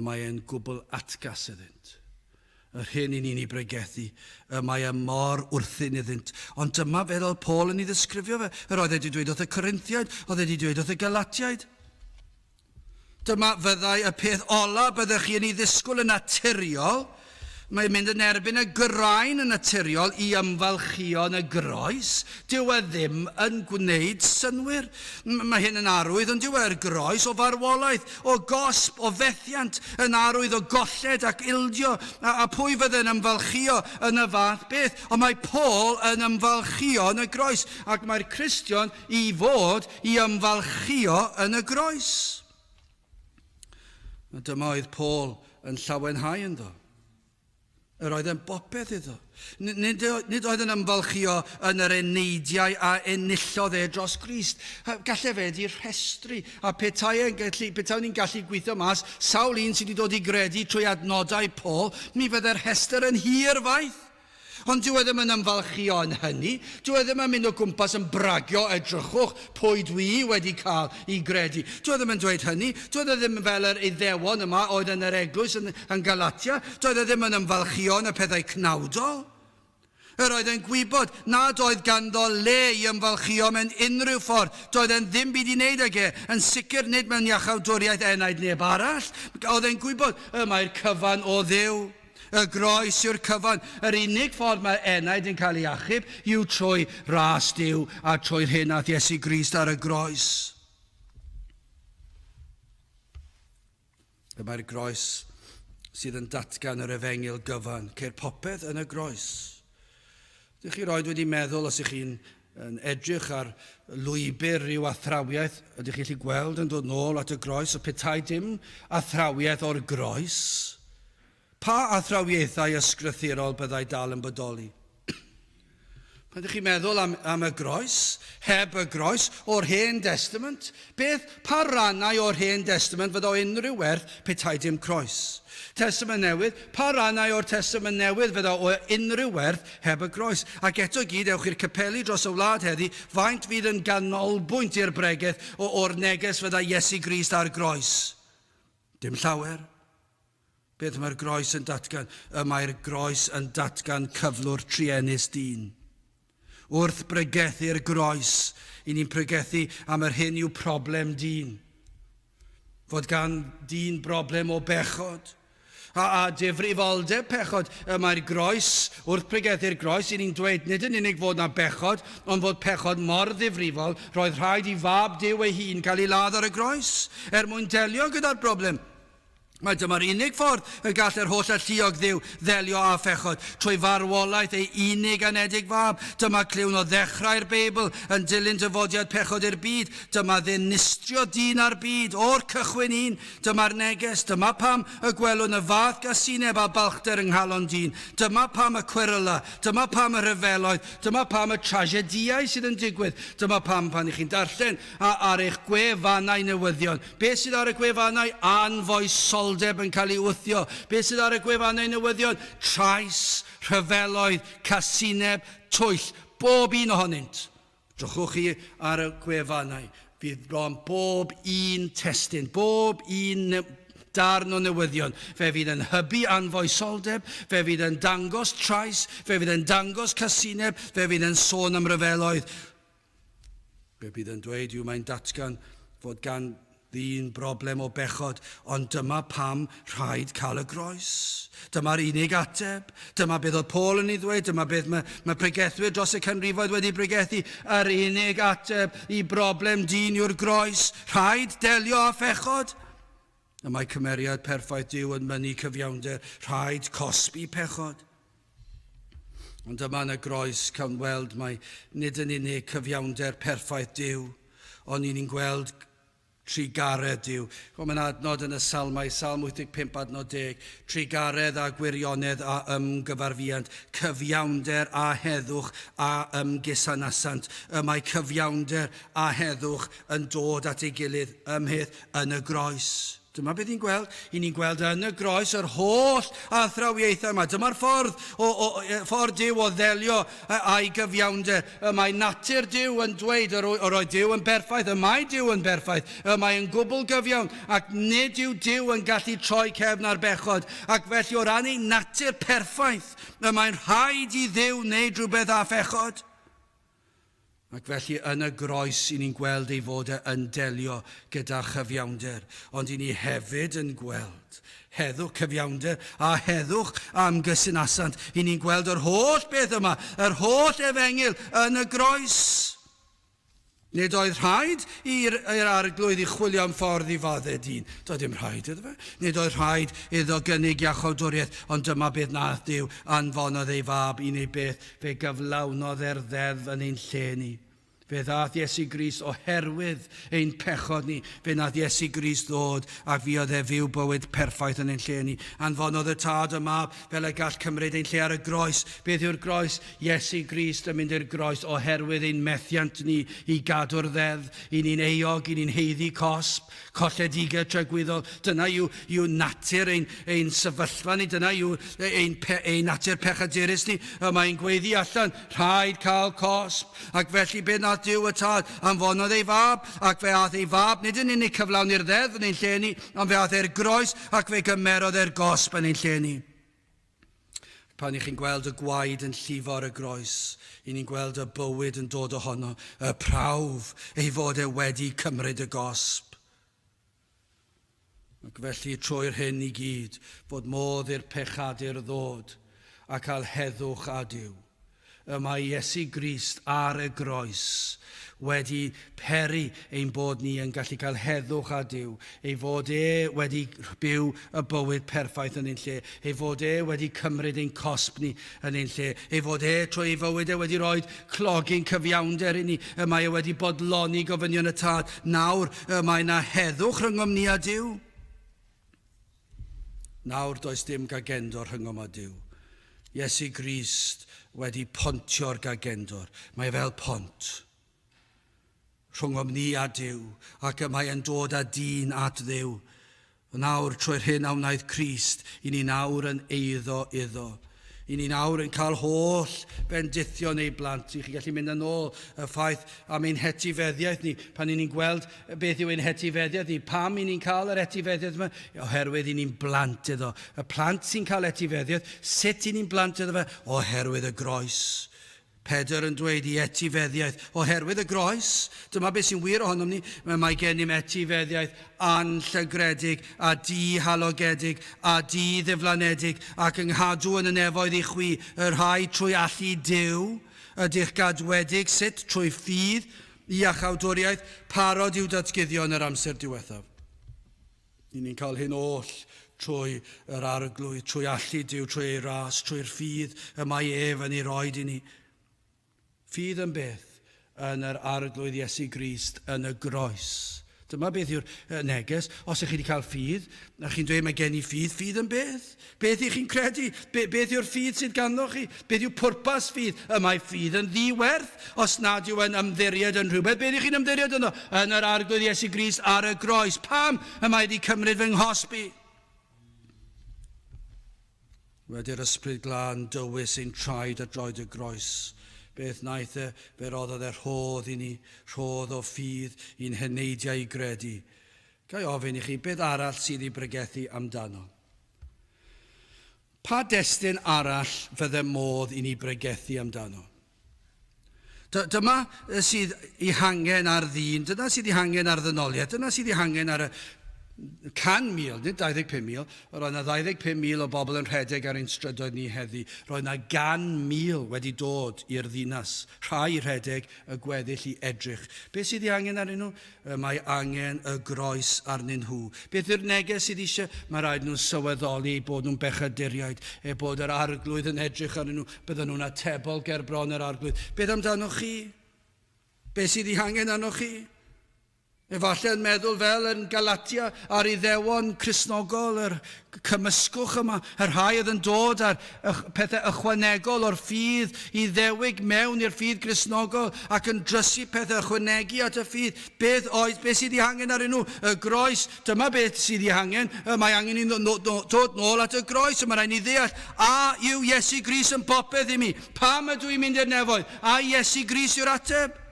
A: mae e'n gwbl atgas iddynt. Yr hyn i ni'n ei bregethu, mae e mor wrthyn iddynt. Ond dyma fel oedd Paul yn ei ddisgrifio fe. Yr oedd e wedi dweud oedd y Corinthiaid, oedd e wedi dweud oedd y Galatiaid. Dyma fyddai y peth ola byddwch chi yn ei ddisgwyl yn naturiol. Mae'n mynd yn erbyn y graen yn naturiol i ymfalchio yn y groes. Dyw e ddim yn gwneud synwyr. Mae hyn yn arwydd, ond dyw e'r groes o farwolaeth, o gosb, o fethiant, yn arwydd o golled ac ildio. A pwy fydde'n ymfalchio yn y fath beth? Ond mae Paul yn ymfalchio yn y groes, ac mae'r Cristion i fod i ymfalchio yn y groes. A dyma oedd Paul yn llawenhau ynddo. Yr oedd yn bopeth iddo. Nid oedd yn ymfalchio yn yr eneidiau a enillodd e dros Grist. Gallai fe di rhestru. A petawn ni'n gallu gweithio mas, sawl un sydd wedi dod i gredu trwy adnodau Paul, mi fyddai'r rhestr yn hir faith. Ond dyw e ddim yn ymfalchio yn hynny. Dyw e ddim yn mynd o gwmpas yn bragio edrychwch pwy dwi wedi cael i gredu. Dyw e ddim yn dweud hynny. Dyw e ddim fel yr Iddewon yma oedd yn yr eglwys yn Galatia. Dyw e ddim yn ymfalchio yn y pethau cnawdol. Yr oedd e'n gwybod nad oedd ganddo le i ymfalchio mewn unrhyw ffordd. Doedd e'n ddim byd i wneud ag e. Yn sicr nid mewn iachawdwriaeth enaid neb arall. Oedd e'n gwybod mae'r cyfan o Dduw. Y groes yw'r cyfan. Yr unig ffordd mae enaid yn cael ei achub yw trwy ras Duw a trwy'r hyn ath Iesu Grist ar y groes. Mae'r groes sydd yn datgan yr efengil gyfan, ceir popeth yn y groes. Ydych chi roed wedi meddwl os ydych chi'n edrych ar lwybr ryw athrawiaeth, ydych chi'n gallu gweld yn dod nôl at y groes, o petai dim athrawiaeth o'r groes, pa athrawiaethau ysgrythurol byddai dal yn bodoli? Pan ydych chi'n meddwl am y groes, heb y groes, o'r Hen Testament, pa rannau o'r Hen Testament fydd o unrhyw werth petai dim croes? Testament Newydd, pa rannau o'r Testament Newydd fydd o unrhyw werth heb y groes? Ac eto gyd, ewch i'r capeli dros y wlad heddi, faint fydd yn ganolbwynt i'r bregaeth o'r neges fydda Iesu Grist ar groes? Dim llawer. Beth mae'r groes yn datgan? Mae'r groes yn datgan cyflwr trienus dyn. Wrth bregethu'r groes, i ni'n pregethu am yr hyn yw problem dyn. Fod gan dyn broblem o bechod. A difrifoldeb pechod, mae'r groes, wrth pregethu'r groes, i ni'n dweud nid yn unig fod na bechod, ond fod pechod mor ddifrifol, roedd rhaid i fab Duw ei hun cael ei ladd ar y groes, mwyn delio gyda'r broblem. Mae dyma'r unig ffordd y gall yr holl alluog Dduw ddelio â phechod trwy farwolaeth ei unig anedig fab. Dyma cliwn o ddechrau'r Beibl yn dilyn dyfodiad pechod i'r byd. Dyma ddinistrio dyn ar byd o'r cychwyn un. Dyma'r neges. Dyma pam y gwelwn y fath gasineb a balchder yng nghalon dyn. Dyma pam y cweryla. Dyma pam y rhyfeloedd. Dyma pam y tragediau sydd yn digwydd. Dyma pam pan ych chi'n darllen ar eich gwefannau newyddion. Beth sydd ar y gwefannau? Anfoesoldeb yn cael ei wthio. Beth sydd ar y gwefannau newyddion? Trais, rhyfeloedd, casineb, twyll, bob un ohonynt. Drychwch chi ar y gwefannau. Fydd bron bob un testyn, bob un darn o newyddion. Fe fydd yn hybu anfoesoldeb, fe fydd yn dangos trais, fe fydd yn dangos casineb, fe fydd yn sôn am ryfeloedd. Fe bydd yn dweud yw mae'n datgan fod gan ddyn broblem o bechod, ond dyma pam rhaid cael y groes. Dyma'r unig ateb. Dyma beth oedd Paul yn ei ddweud. Dyma beth mae pregethwyr dros y canrifoedd wedi pregethu. Yr unig ateb i broblem dyn yw'r groes. Rhaid delio â phechod. A mae cymeriad perffaith Duw yn mynnu cyfiawnder. Rhaid cosbi pechod. Ond dyma yn y groes cael weld mae nid yn unig cyfiawnder perffaith Duw, ond ni'n gweld trigaredd Duw. Mae'n adnod yn y salmau, Salm 85 adnod 10, trigaredd a gwirionedd a ymgyfarfiant, cyfiawnder a heddwch a ymgusanasant. Mae cyfiawnder a heddwch yn dod at ei gilydd ymheth yn y groes. Dyma beth ni'n gweld. I ni'n gweld yn y groes yr holl athrawiaethau yma. Dyma'r ffordd Duw o ddelio a'i gyfiawnder. Mae natur Duw yn dweud yr oedd Duw yn berffaith. Mae Duw yn berffaith. Mae'n gwbl gyfiawn. Ac nid yw Duw yn gallu troi cefn ar bechod. Ac felly o ran ei natur perffaith, mae'n rhaid i Dduw wneud rhywbeth â phechod. Ac felly yn y groes i ni'n gweld ei fod yn delio gyda chyfiawnder, ond i ni hefyd yn gweld heddwch cyfiawnder a heddwch am gysinasant. I ni'n gweld yr holl beth yma, yr holl efengil yn y groes. Nid oedd rhaid i'r arglwydd i chwilio am ffordd i fadde dyn. Doedd dim rhaid iddo fe. Nid oedd rhaid iddo gynnig iachawdwriaeth, ond dyma beth nath Duw, anfonodd ei fab i ni beth, fe gyflawnodd ddeddf yn ein lle ni. Fe ddath Iesu Grist oherwydd ein pechod ni. Fe nath Iesu Grist ddod ac fuodd fyw bywyd perffaith yn ein lle ni. Anfonodd y tad y mab fel y gall cymryd ein lle ar y groes. Beth yw'r groes? Iesu Grist yn mynd i'r groes oherwydd ein methiant ni i gadw'r ddeddf, i ni'n euog, i ni'n heiddi cosb, colledigau tragwyddol. Dyna yw natur ein sefyllfa ni, dyna yw ein natur pechadurus ni. Mae'n gweiddi allan, rhaid cael cosb, ac felly beth nath Duw y tad, anfonodd ei fab, ac fe ath ei fab, nid yn unig cyflawni'r ddeddf yn ein lle ni, ond fe ath e'r groes, ac fe gymerodd e'r gosb yn ein lle ni. Pan i chi'n gweld y gwaed yn llifo'r y groes, i ni'n gweld y bywyd yn dod ohono, y prawf ei fod wedi cymryd y gosb. Ac felly trwy'r hyn i gyd, fod modd i'r pechadur ddod a cael heddwch a Duw. y mae Iesu Grist ar y groes wedi peri ein bod ni yn gallu cael heddwch â Duw, ei fod wedi byw y bywyd perffaith yn ein lle, ei fod wedi cymryd ein cosb ni yn ein lle, ei fod trwy ei fywyd wedi rhoi clogi'n cyfiawnder i ni, y mae wedi bodloni gofynion y tad. Nawr y mae yna heddwch rhyngom ni a Duw. Nawr does dim gagendor rhyngom a Duw. Iesu Grist wedi pontio'r gagendor. Mae fel pont rhwngom ni a Duw, ac y mae yn dod â dyn at Dduw. Nawr, trwy'r hyn a wnaeth Crist, i ni nawr yn eiddo iddo. I ni nawr yn cael holl bendithio neu blant. I chi gallu mynd yn ôl y ffaith am ein hetifeddiaeth ni. Pan i ni'n gweld beth yw ein hetifeddiaeth ni, pam i ni'n cael yr etifeddiaeth yma? Oherwydd i ni'n blant iddo. Y plant sy'n cael etifeddiaeth, sut i ni'n blant iddo fe? Oherwydd y groes. Pedr yn dweud i etifeddiaeth oherwydd y groes. Dyma beth sy'n wir ohonom ni. Mae gennym etifeddiaeth anllygredig a di-halogedig a di-ddiflanedig ac yng nghadw yn y nefoedd i chwi y rhai trwy allu Duw, ydych gadwedig sut trwy ffydd i achawdwriaeth parod i'w datguddio yn yr amser diwethaf. I ni'n cael hyn oll trwy yr arglwydd, trwy allu Duw, trwy ei ras, trwy'r ffydd y mae yn ei roed i ni. Ffydd yn beth yn yr arglwydd Iesu Grist yn y groes. Dyma beth yw'r neges. Os ych chi wedi cael ffydd, a chi'n dweud mae gen i ffydd, ffydd yn beth? Beth ych chi'n credu? Beth yw'r ffydd sydd ganddo chi? Beth yw pwrpas ffydd? Y mae ffydd yn ddiwerth, os nad yw yn ymddiried yn rhywbeth. Beth ych chi'n ymddiried yno? Yn yr arglwydd Iesu Grist ar y groes. Pam y mae wedi cymryd fy nghosbi? Wedi'r ysbryd glân dywys ein traed a droed y groes. Beth naeth fe roddodd rhodd i ni, rhodd o ffydd i'n heneidiau i gredu. Gai ofyn i chi, beth arall sydd i bregethu amdano? Pa destun arall fydde modd i ni bregethu amdano? Dyma sydd i hangen ar ddyn, dyna sydd i hangen ar ddynoliaeth, dyna sydd i hangen ar y 100,000, nid 25,000, roedd yna 25,000 o bobl yn rhedeg ar ein strydoedd ni heddi. Roedd yna 100,000 wedi dod i'r ddinas, rhai rhedeg y gweddill i edrych. Beth sydd i angen arnyn nhw? Mae angen y groes arnyn nhw. Beth yw'r neges sydd eisiau? Mae rhaid nhw sylweddoli bod nhw'n bechaduriaid, bod yr arglwydd yn edrych arnyn nhw, bydden nhw'n atebol ger bron yr arglwydd. Beth amdano chi? Beth sydd i angen arno chi? Efallai yn meddwl fel yn Galatia ar Iddewon Cristnogol, yr cymysgwch yma, yr rhai oedd yn dod ar pethau ychwanegol o'r ffydd i ddewig mewn i'r ffydd Cristnogol ac yn drysu pethau ychwanegu at y ffydd. Beth sydd i hangen arnyn nhw? Y groes. Dyma beth sydd i hangen. Mae angen i dod nôl at y groes. Mae rhaid ni ddeall, a yw Iesu Grist yn popeth i mi? Pam ydw i'n mynd i'r nefoedd? A Iesu Grist yw'r ateb?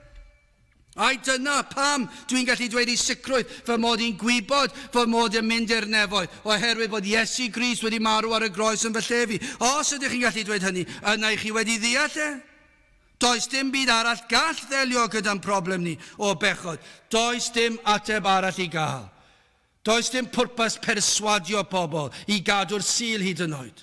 A: Ai dyna pam dwi'n gallu dweud i sicrwydd fy mod i'n gwybod fy mod i'n mynd i'r nefoedd oherwydd bod Iesu Grist wedi marw ar y groes yn fy lle fi. Os ydych chi'n gallu dweud hynny, yna i chi wedi ddeall Does dim byd arall gall ddelio gyda'n problem ni o bechod. Does dim ateb arall i gael. Does dim pwrpas perswadio pobl i gadw'r sul hyd yn oed.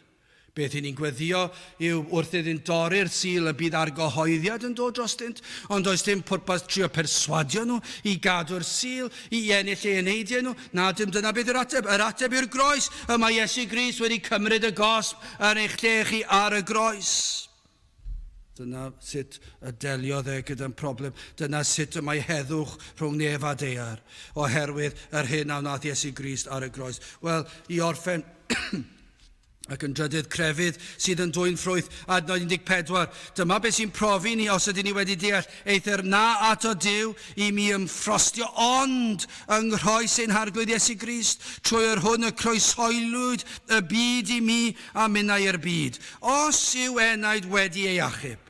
A: Beth ni'n gweddio yw wrth iddyn dorri'r sul y bydd argyhoeddiad yn dod drostynt, ond does dim pwrpas trio perswadio nhw i gadw'r sul, i ennill ei eneidiau nhw. Na, dim dyna beth yw'r ateb. Yr ateb yw'r groes. Y mae Iesu Grist wedi cymryd y gosb yn eich lle chi ar y groes. Dyna sut y deliodd gyda'n problem. Dyna sut y mae heddwch rhwng nef a dear, oherwydd yr hyn a wnaeth Iesu Grist ar y groes. Wel, i orffen ac yn drydydd crefydd sydd yn dwy'n ffrwyth adnod 14. Dyma beth sy'n profi ni os ydyn ni wedi deall eithir na ato Duw i mi ymffrostio, ond yng nghrhoes ein harglwydd Iesu Grist trwy'r hwn y croeshoelwyd y byd i mi a minnau i'r byd. Os yw enaid wedi ei achub,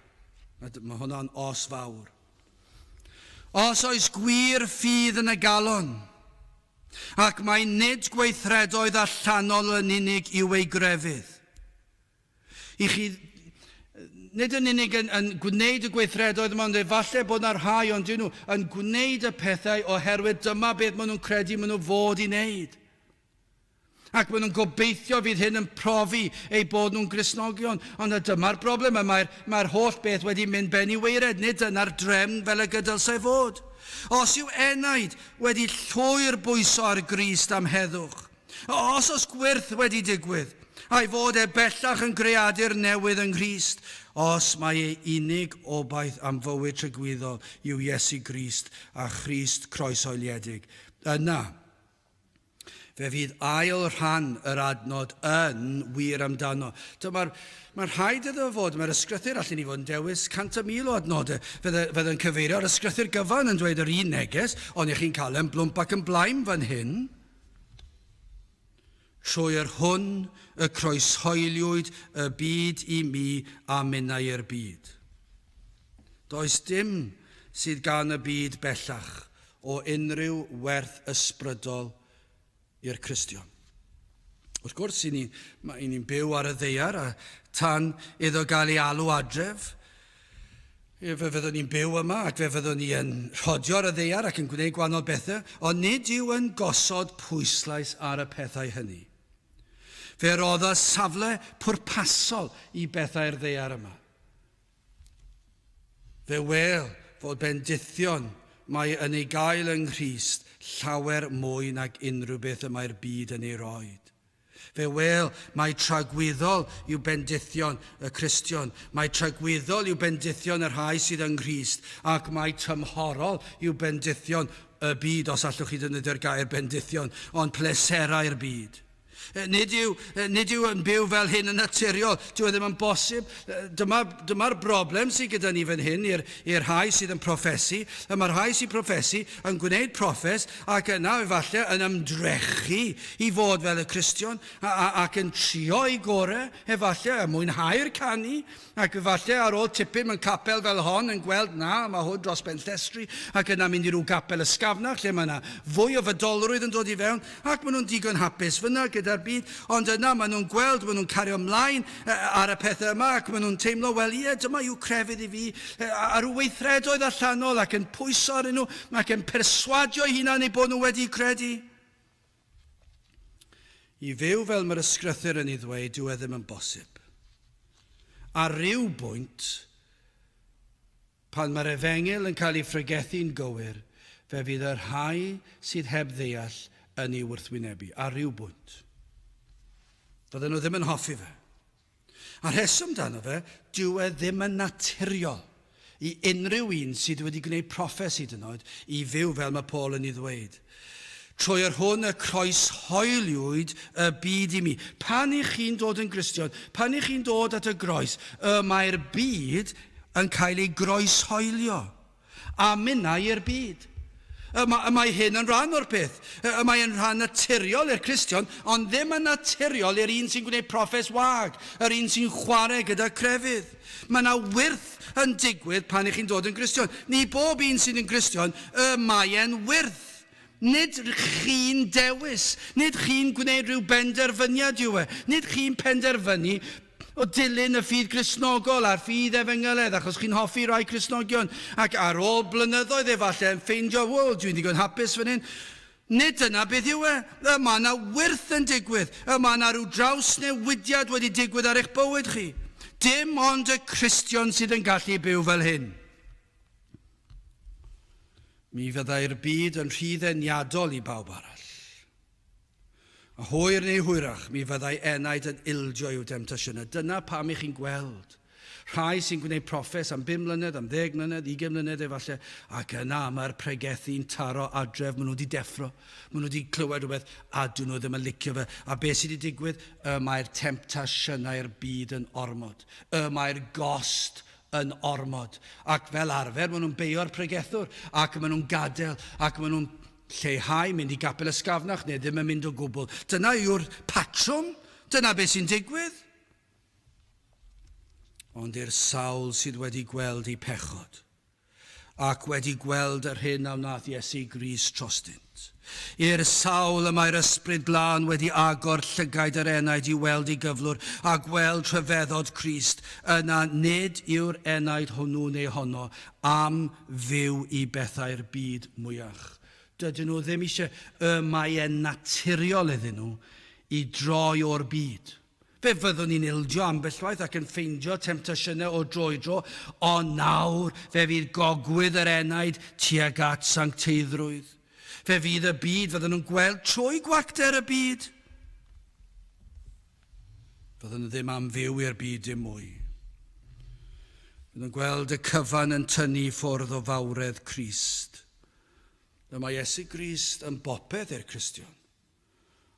A: mae hwnna'n os fawr. Os oes gwir ffydd yn y galon, ac mae nid gweithredoedd allanol yn unig i'w ei grefydd. I chi, nid yn unig yn gwneud y gweithredoedd yma, ond efallai bod yna rhai ond dyn nhw yn gwneud y pethau oherwydd dyma beth maen nhw'n credu maen nhw fod i wneud. Ac maen nhw'n gobeithio fydd hyn yn profi eu bod nhw'n Gristnogion. Ond dyma'r broblem, mae'r holl beth wedi mynd ben i weired, nid dyna'r drefn fel y gydylsai fod. Os yw enaid wedi llwy'r bwyso ar Grist am heddwch, os gwyrth wedi digwydd, a'i fod e bellach yn greadur newydd yng Nghrist, os mae ei unig obaith am fywyd trygwyddol yw Iesu Grist a Christ croeshoeliedig, yna fe fydd ail rhan yr adnod yn wir amdano. Mae'r rhaid iddo fod, mae'r ysgrythyr allan ni fod yn dewis 100,000 o adnodau. Fydd yn cyfeirio ar ysgrythyr gyfan yn dweud yr un neges, ond i chi'n cael yn blwmp ac yn blaen fan hyn. Trwy'r hwn y croeshoeliwyd y byd i mi a minnau i'r byd. Does dim sydd gan y byd bellach o unrhyw werth ysbrydol i'r Cristion. Wrth gwrs, i ni'n byw ar y ddaear, a tan iddo gael ei alw adref, fe fyddwn ni'n byw yma ac fe fyddwn ni yn rhodio ar y ddaear ac yn gwneud gwahanol bethau, ond nid yw yn gosod pwyslais ar y pethau hynny. Fe roedd y safle pwrpasol i bethau'r ddaear yma. Fe wel fod bendithion mae yn ei gael yng Nghrist llawer mwy nag unrhyw beth y mae'r byd yn ei roed. Fe wel, mae tragwyddol yw bendithion y Cristion, mae tragwyddol yw bendithion yr rhai sydd yng Nghrist, ac mae tymhorol yw bendithion y byd, os allwch chi ddefnyddio'r gair bendithion, ond pleserau'r byd. Nid yw yn byw fel hyn yn naturiol. Dyw e ddim yn bosib. Dyma'r broblem sydd gyda ni fan hyn i'r rhai sydd yn proffesu. Mae'r rhai sy'n proffesu yn gwneud proffes ac yna efallai yn ymdrechu i fod fel y Cristion ac yn trio i gorau efallai yn mwynhau'r canu ac efallai ar ôl tipyn mewn capel fel hon yn gweld na, mae hwn dros ben llestri ac yna mynd i ryw gapel ysgafnach lle mae yna fwy o fydolrwydd yn dod i fewn ac maen nhw'n digon hapus fyna gyda'r byd, ond yna maen nhw'n gweld, maen nhw'n cario ymlaen ar y pethau yma ac maen nhw'n teimlo, wel ie, dyma yw crefydd i fi ar y weithredoedd allanol ac yn pwyso ar nhw ac yn perswadio hunan eu bod nhw wedi credu. I fyw fel mae'r ysgrythyr yn ei ddweud, dyw e ddim yn bosib. Ar ryw bwynt, pan mae'r efengil yn cael ei ffregethu'n gywir, fe fydd yr rhai sydd heb ddeall yn ei wrthwynebu. Ar ryw bwynt. Fydden nhw ddim yn hoffi fe. A'r rheswm dano fe, dyw e ddim yn naturiol i unrhyw un sydd wedi gwneud proffes hyd yn oed i fyw fel mae Paul yn ei ddweud. Trwy'r hwn y croeshoeliwyd y byd i mi. Pan i chi'n dod yn Gristion, pan i chi'n dod at y groes, mae'r byd yn cael ei groeshoelio. A minnau i'r byd. Mae hyn yn rhan o'r peth. Mae'n rhan naturiol i'r Cristion, ond ddim yn naturiol i'r un sy'n gwneud proffes wag, yr un sy'n chwarae gyda crefydd. Mae yna wyrth yn digwydd pan i chi'n dod yn Gristion. Ni bob un sy'n yn Gristion, mae'n wyrth. Nid chi'n dewis, nid chi'n gwneud rhyw benderfyniad yw e, nid chi'n penderfynu o dilyn y ffydd Gristnogol a'r ffydd efengyledd, achos chi'n hoffi rai Cristnogion, ac ar ôl blynyddoedd efallai yn ffeindio, wel, dwi'n digon hapus fan hyn. Nid dyna beth yw e. Mae yna wyrth yn digwydd. Mae yna rhyw drawsnewidiad wedi digwydd ar eich bywyd chi. Dim ond y Cristion sydd yn gallu byw fel hyn. Mi fyddai'r byd yn rhyddeniadol i bawb arall. A hwyr neu hwyrach, mi fyddai enaid yn ildio i'w demtasiynau. Dyna pam i chi'n gweld. Rhai sy'n gwneud proffes am 5 mlynedd, am 10 mlynedd, 20 mlynedd efallai, ac yna mae'r pregethu'n taro adref, maen nhw wedi deffro, maen nhw wedi clywed rhywbeth, a dyn nhw ddim yn licio fe. A beth sydd wedi digwydd? Mae'r temptasiynau'r byd yn ormod. Mae'r gost yn ormod. Ac fel arfer, maen nhw'n beio'r pregethwr, ac maen nhw'n gadael, ac maen nhw'n lleihau, mynd i gapel ysgafnach, neu ddim yn mynd o gwbl. Dyna yw'r patrwm, dyna beth sy'n digwydd. Ond i'r sawl sydd wedi gweld ei pechod, ac wedi gweld yr hyn am nath Iesu Grist trostynt. I'r sawl y mae'r ysbryd glân wedi agor llygaid yr enaid i weld ei gyflwr a gweld rhyfeddod Crist, yna nid yw'r enaid hwnnw neu honno am fyw i bethau'r byd mwyach. Dydyn nhw ddim eisiau mae e'n naturiol iddyn nhw I droi o'r byd. Fe fyddwn ni'n ildio ambell waith ac yn ffeindio temptasiynau o dro i dro, ond nawr fe fydd gogwydd yr enaid tuag at sancteiddrwydd. Fe fydd y byd, fydden nhw'n gweld trwy gwacter y byd. Fydden nhw ddim am fyw i'r byd dim mwy. Fydden nhw'n gweld y cyfan yn tynnu ffwrdd o fawredd Crist. Dyma Iesu Grist yn bopeth i'r Cristion.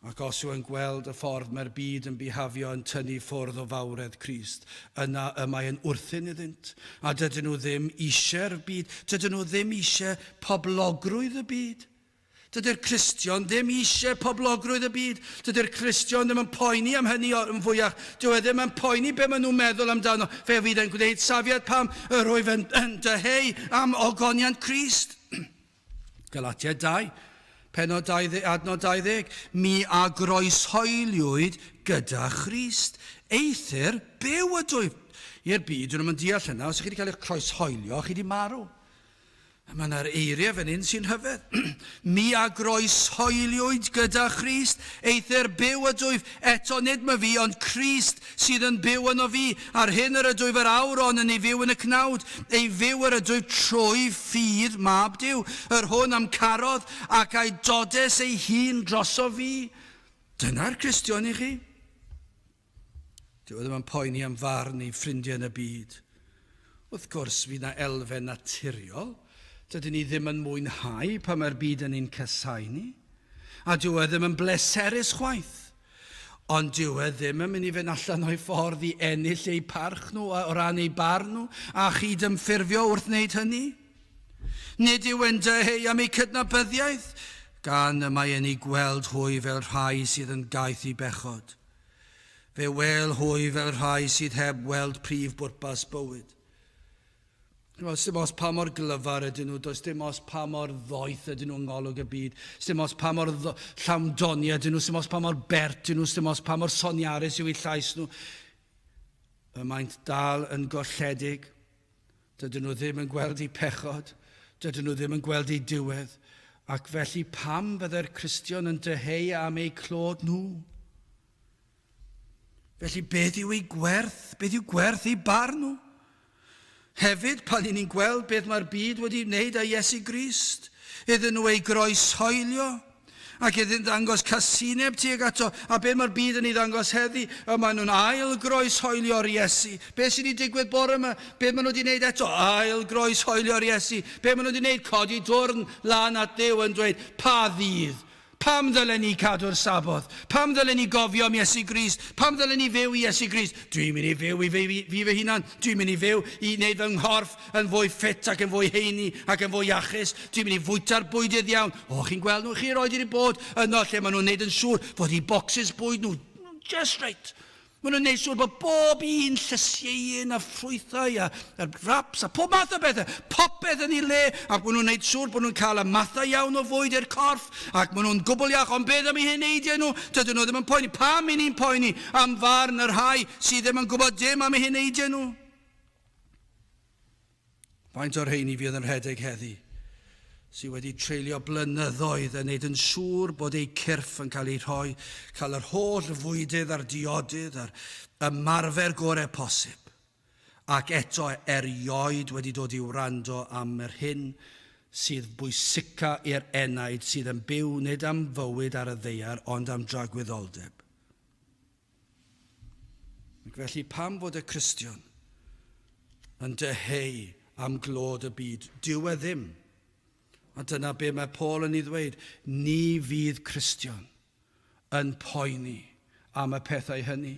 A: Ac os yw'n gweld y ffordd mae'r byd yn bihafio yn tynnu ffwrdd o fawredd Crist, yna y mae'n wrthyn iddynt. A dydyn nhw ddim eisiau'r byd, dydyn nhw ddim eisiau poblogrwydd y byd. Dydy'r Cristion ddim eisiau poblogrwydd y byd. Dydy'r Cristion ddim yn poeni am hynny yn fwyach. Dyw e ddim yn poeni be maen nhw'n meddwl amdano. Fe fydd yn gwneud safiad pam yr wyf yn dyheu am ogoniant Crist. Galatia 2. Adnod 20, mi a groeshoeliwyd gyda Christ. Eithir byw ydw i'r byd. Dwi'n mynd deall yna, os ych chi wedi cael eich croeshoelio, chi wedi marw. Mae yna'r eiriau fan hyn sy'n hyfedd. Mi a groeshoeliwyd gyda Christ. Eithir byw ydw i. Eto nid mae fi, ond Christ sydd yn byw yno fi. Ar hyn yr ydw i fy'r awron yn ei fyw yn y cnawd. Ei fyw yr ydw i trwy ffydd mab Duw. Yr hwn am carodd ac a'i dodes ei hun droso fi. Dyna'r Cristion i chi. Dyw e ddim yn poeni am farn ei ffrindiau yn y byd. Wrth gwrs, fydd yna elfen naturiol. Dydyn ni ddim yn mwynhau pan mae'r byd yn ein casau ni. A dyw e ddim yn bleserus chwaith. Ond dyw e ddim yn mynd i fynd allan o'i ffordd i ennill eu parch nhw o ran eu barn nhw a chydymffurfio wrth wneud hynny. Nid yw yn dyheu am ei cydnabyddiaeth, gan y mae yn ei gweld hwy fel rhai sydd yn gaeth i bechod. Fe wel hwy fel rhai sydd heb weld prif bwrpas bywyd. Does dim os pa mor glyfar ydyn nhw, does dim os pa mor ddoeth ydyn nhw yng ngolwg y byd, does dim os pa mor llawndonia ydyn nhw, does dim os pa mor bert ydyn nhw, does dim os pa mor soniarus yw eu llais nhw. Y maent dal yn golledig, dydyn nhw ddim yn gweld eu pechod, dydyn nhw ddim yn gweld eu diwedd, ac felly pam byddai'r Cristion yn dyheu am eu clod nhw? Felly beth yw ei gwerth? Beth yw gwerth ei barn nhw? Hefyd, pan ni'n gweld beth mae'r byd wedi wneud â Iesu Grist, iddyn nhw ei groeshoelio, ac iddyn ddangos casineb tuag ato, a beth mae'r byd yn ei ddangos heddi, maen nhw'n ail groeshoelio'r Iesu. Beth sydd wedi digwydd bore yma? Beth maen nhw wedi wneud eto? Ail groeshoelio'r Iesu. Beth maen nhw wedi wneud? Codi dwrn lan at Duw yn dweud, pa ddydd? Pam ddylen ni cadw'r sabodd? Pam ddylen ni gofio am Iesu Grist? Pam ddylen ni fyw i Iesu Grist? Dwi'n mynd i fyw i fi fy hunan. Dwi'n mynd i fyw i wneud fy nghorff yn fwy ffit ac yn fwy heini ac yn fwy iachus. Dwi'n mynd i fwyta'r bwydydd iawn. O, chi'n gweld nhw, chi roed wedi bod yno lle maen nhw'n wneud yn siŵr fod i bocsys bwyd nhw just right. Maen nhw'n wneud siŵr bod bob un llysieuyn a ffrwythau a wraps a pob math o bethau, popeth yn ei le, ac maen nhw'n wneud siŵr bod nhw'n cael y mathau iawn o fwyd i'r corff, ac maen nhw'n gwbl iach, ond beth am ei heneidiau nhw? Dydyn nhw ddim yn poeni. Pam i ni'n poeni am farn yr rhai sydd ddim yn gwybod dim am ei heneidiau nhw? Faint o'r rheini fydd yn rhedeg heddi, sydd wedi treulio blynyddoedd yn neud yn siŵr bod ei cyrff yn cael ei rhoi, cael yr holl fwydydd a'r diodydd a'r ymarfer gorau posib. Ac eto erioed wedi dod i wrando am yr hyn sydd bwysica i'r enaid sydd yn byw nid am fywyd ar y ddaear, ond am dragwyddoldeb. Ac felly pam fod y Cristion yn dyheu am glod y byd? Dyw e ddim. A dyna be mae Paul yn ei ddweud, ni fydd Cristion yn poeni am y pethau hynny.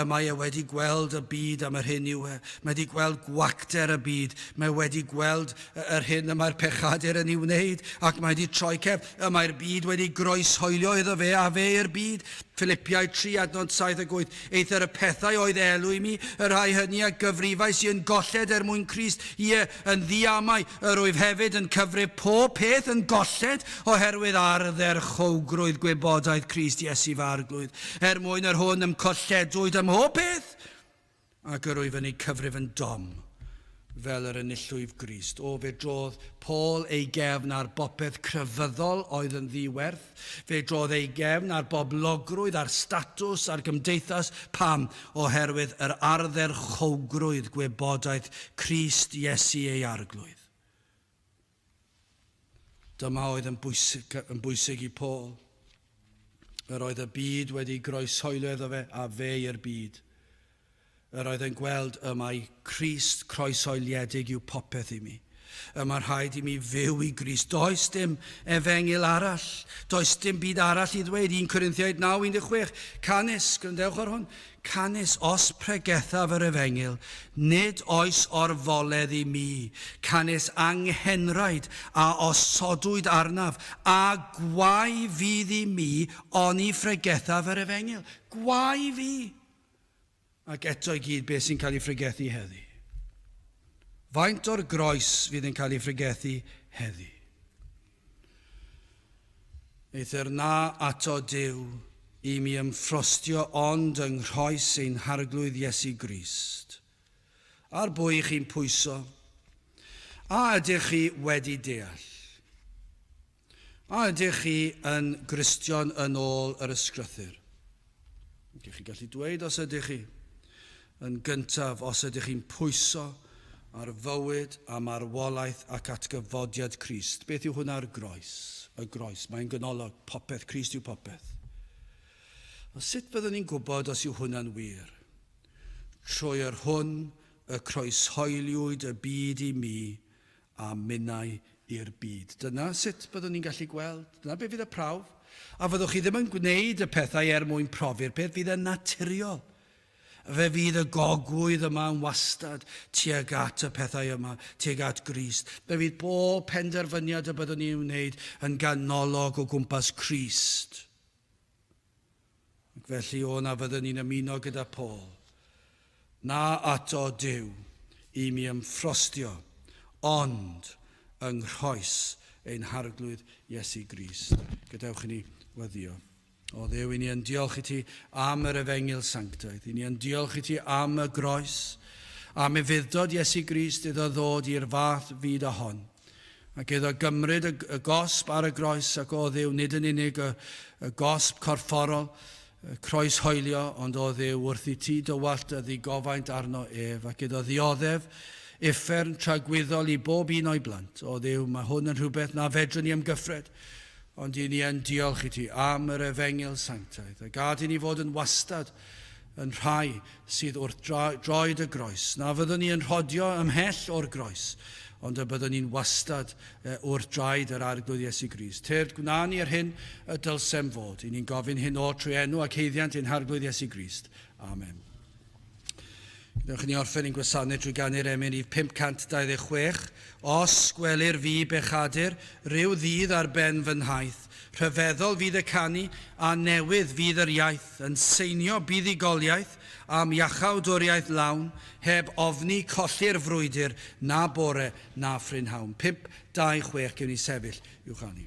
A: Mae e wedi gweld y byd am yr hyn yw e. Mae wedi gweld gwacter y byd. Mae wedi gweld yr hyn y mae'r pechadur yn ei wneud, ac mae wedi troi cef. Mae'r byd wedi groeshoelio iddo fe a fe i'r byd. Filipiau 3 adnod 7 a 8. Eithir y pethau oedd elw i mi, y rhai hynny a gyfrifau sy'n golled mwyn Crist. Ie, yn ddiamau, yr wyf hefyd yn cyfrif pob peth yn golled oherwydd ardder chwgrwydd gwybodaeth Crist Iesu fy arglwydd. Mwyn yr hwn ym colledwyd ym mhob peth, ac yr wyf yn ei cyfrif yn dom fel yr enillwyf Grist. O, fe drodd Paul ei gefn ar bopeth crefyddol oedd yn ddiwerth. Fe drodd ei gefn ar boblogrwydd, ar statws, ar gymdeithas. Pam? Oherwydd yr ardderchowgrwydd gwybodaeth Crist Iesu ei arglwydd. Dyma oedd yn bwysig i Paul. Yr oedd y byd wedi groesoelio iddo fe a fe i'r byd. Yr oedd yn gweld y mae Crist croesoeliedig yw popeth i mi. Y mae rhaid i mi fyw i Grist. Does dim efengil arall. Does dim byd arall i ddweud. 1 Corinthiaid 9:16. Canis, gwrandewch ar hwn. Canis os pregethaf yr efengil, nid oes orfoledd i mi. Canis anghenraid a osodwyd arnaf, a gwai fydd i mi oni phregethaf yr efengil. Gwai fi. Ac eto i gyd beth sy'n cael ei phregethu heddi. Faint o'r groes fydd yn cael ei phregethu heddi? Eithir na ato Duw i mi ymffrostio ond yng nghroes ein harglwydd Iesu Grist. Ar bwy chi'n pwyso? A ydych chi wedi deall? A ydych chi yn Gristion yn ôl yr ysgrythyr? Ydych chi gallu dweud os ydych chi? Yn gyntaf, os ydych chi'n pwyso ar fywyd a marwolaeth ac atgyfodiad Crist. Beth yw hwnna'r groes? Y groes, mae'n gynolog, popeth, Crist yw popeth. O sut byddwn ni'n gwybod os yw hwnna'n wir? Trwy yr hwn, y croeshoeliwyd y byd i mi a minnau i'r byd. Dyna sut byddwn ni'n gallu gweld. Dyna beth fydd y prawf. A fyddwch chi ddim yn gwneud y pethau mwyn profi'r peth, fydd yn naturiol. Fe fydd y gogwydd yma yn wastad tuag at y pethau yma, tuag at Grist. Fe fydd bob penderfyniad y byddwn ni'n wneud yn ganolog o gwmpas Crist. Ac felly o'na fyddwn ni'n ymuno gyda Paul. Na ato Duw i mi ymffrostio, ond yng nghroes ein harglwydd Iesu Grist. Gadewch i ni weddio. O Dduw, i ni yn diolch i ti am yr efengil sanctaidd. I ni yn diolch i ti am y groes, am y fuddod Iesu Grist iddo ddod i'r fath fyd a hon. Ac iddo gymryd y gosb ar y groes, ac o Dduw, nid yn unig y gosb corfforol, croes hoelio, ond o Dduw, wrth i ti dywallt y ddigofaint arno ef, ac iddo ddioddef uffern tragwyddol i bob un o'i blant. O Dduw, mae hwn yn rhywbeth na fedrwn ni ymgyffred. Ond i ni yn diolch i ti am yr efengil sanctaidd. A gad i ni fod yn wastad yn rhai sydd wrth droed y groes. Na fyddwn ni yn rhodio ymhell o'r groes, ond y byddwn ni'n wastad wrth draed yr arglwydd Iesu Grist. Tyrd, gwna ni ar hyn y dylsem fod. I ni'n gofyn hyn o trwy enw ac heiddiant ein harglwydd Iesu Grist. Amen. Gwnewch ni orffen ein gwasanaeth trwy ganu'r emyn i 526. Os gwelir fi bechadur, ryw ddydd ar ben fy nhaith. Rhyfeddol fydd y canu a newydd fydd yr iaith. Yn seinio buddugoliaeth am iachawdwriaeth lawn, heb ofni colli'r frwydr, na bore, na ffrynhawn. 526 gewn ni sefyll i'w chanu.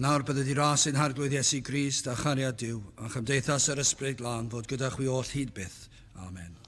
A: A nawr bydd ydi ras yn harglwydd Iesu Grist a chariad Duw, a chymdeithas yr ysbryd lan fod gyda chwi oll hyd byth. Amen.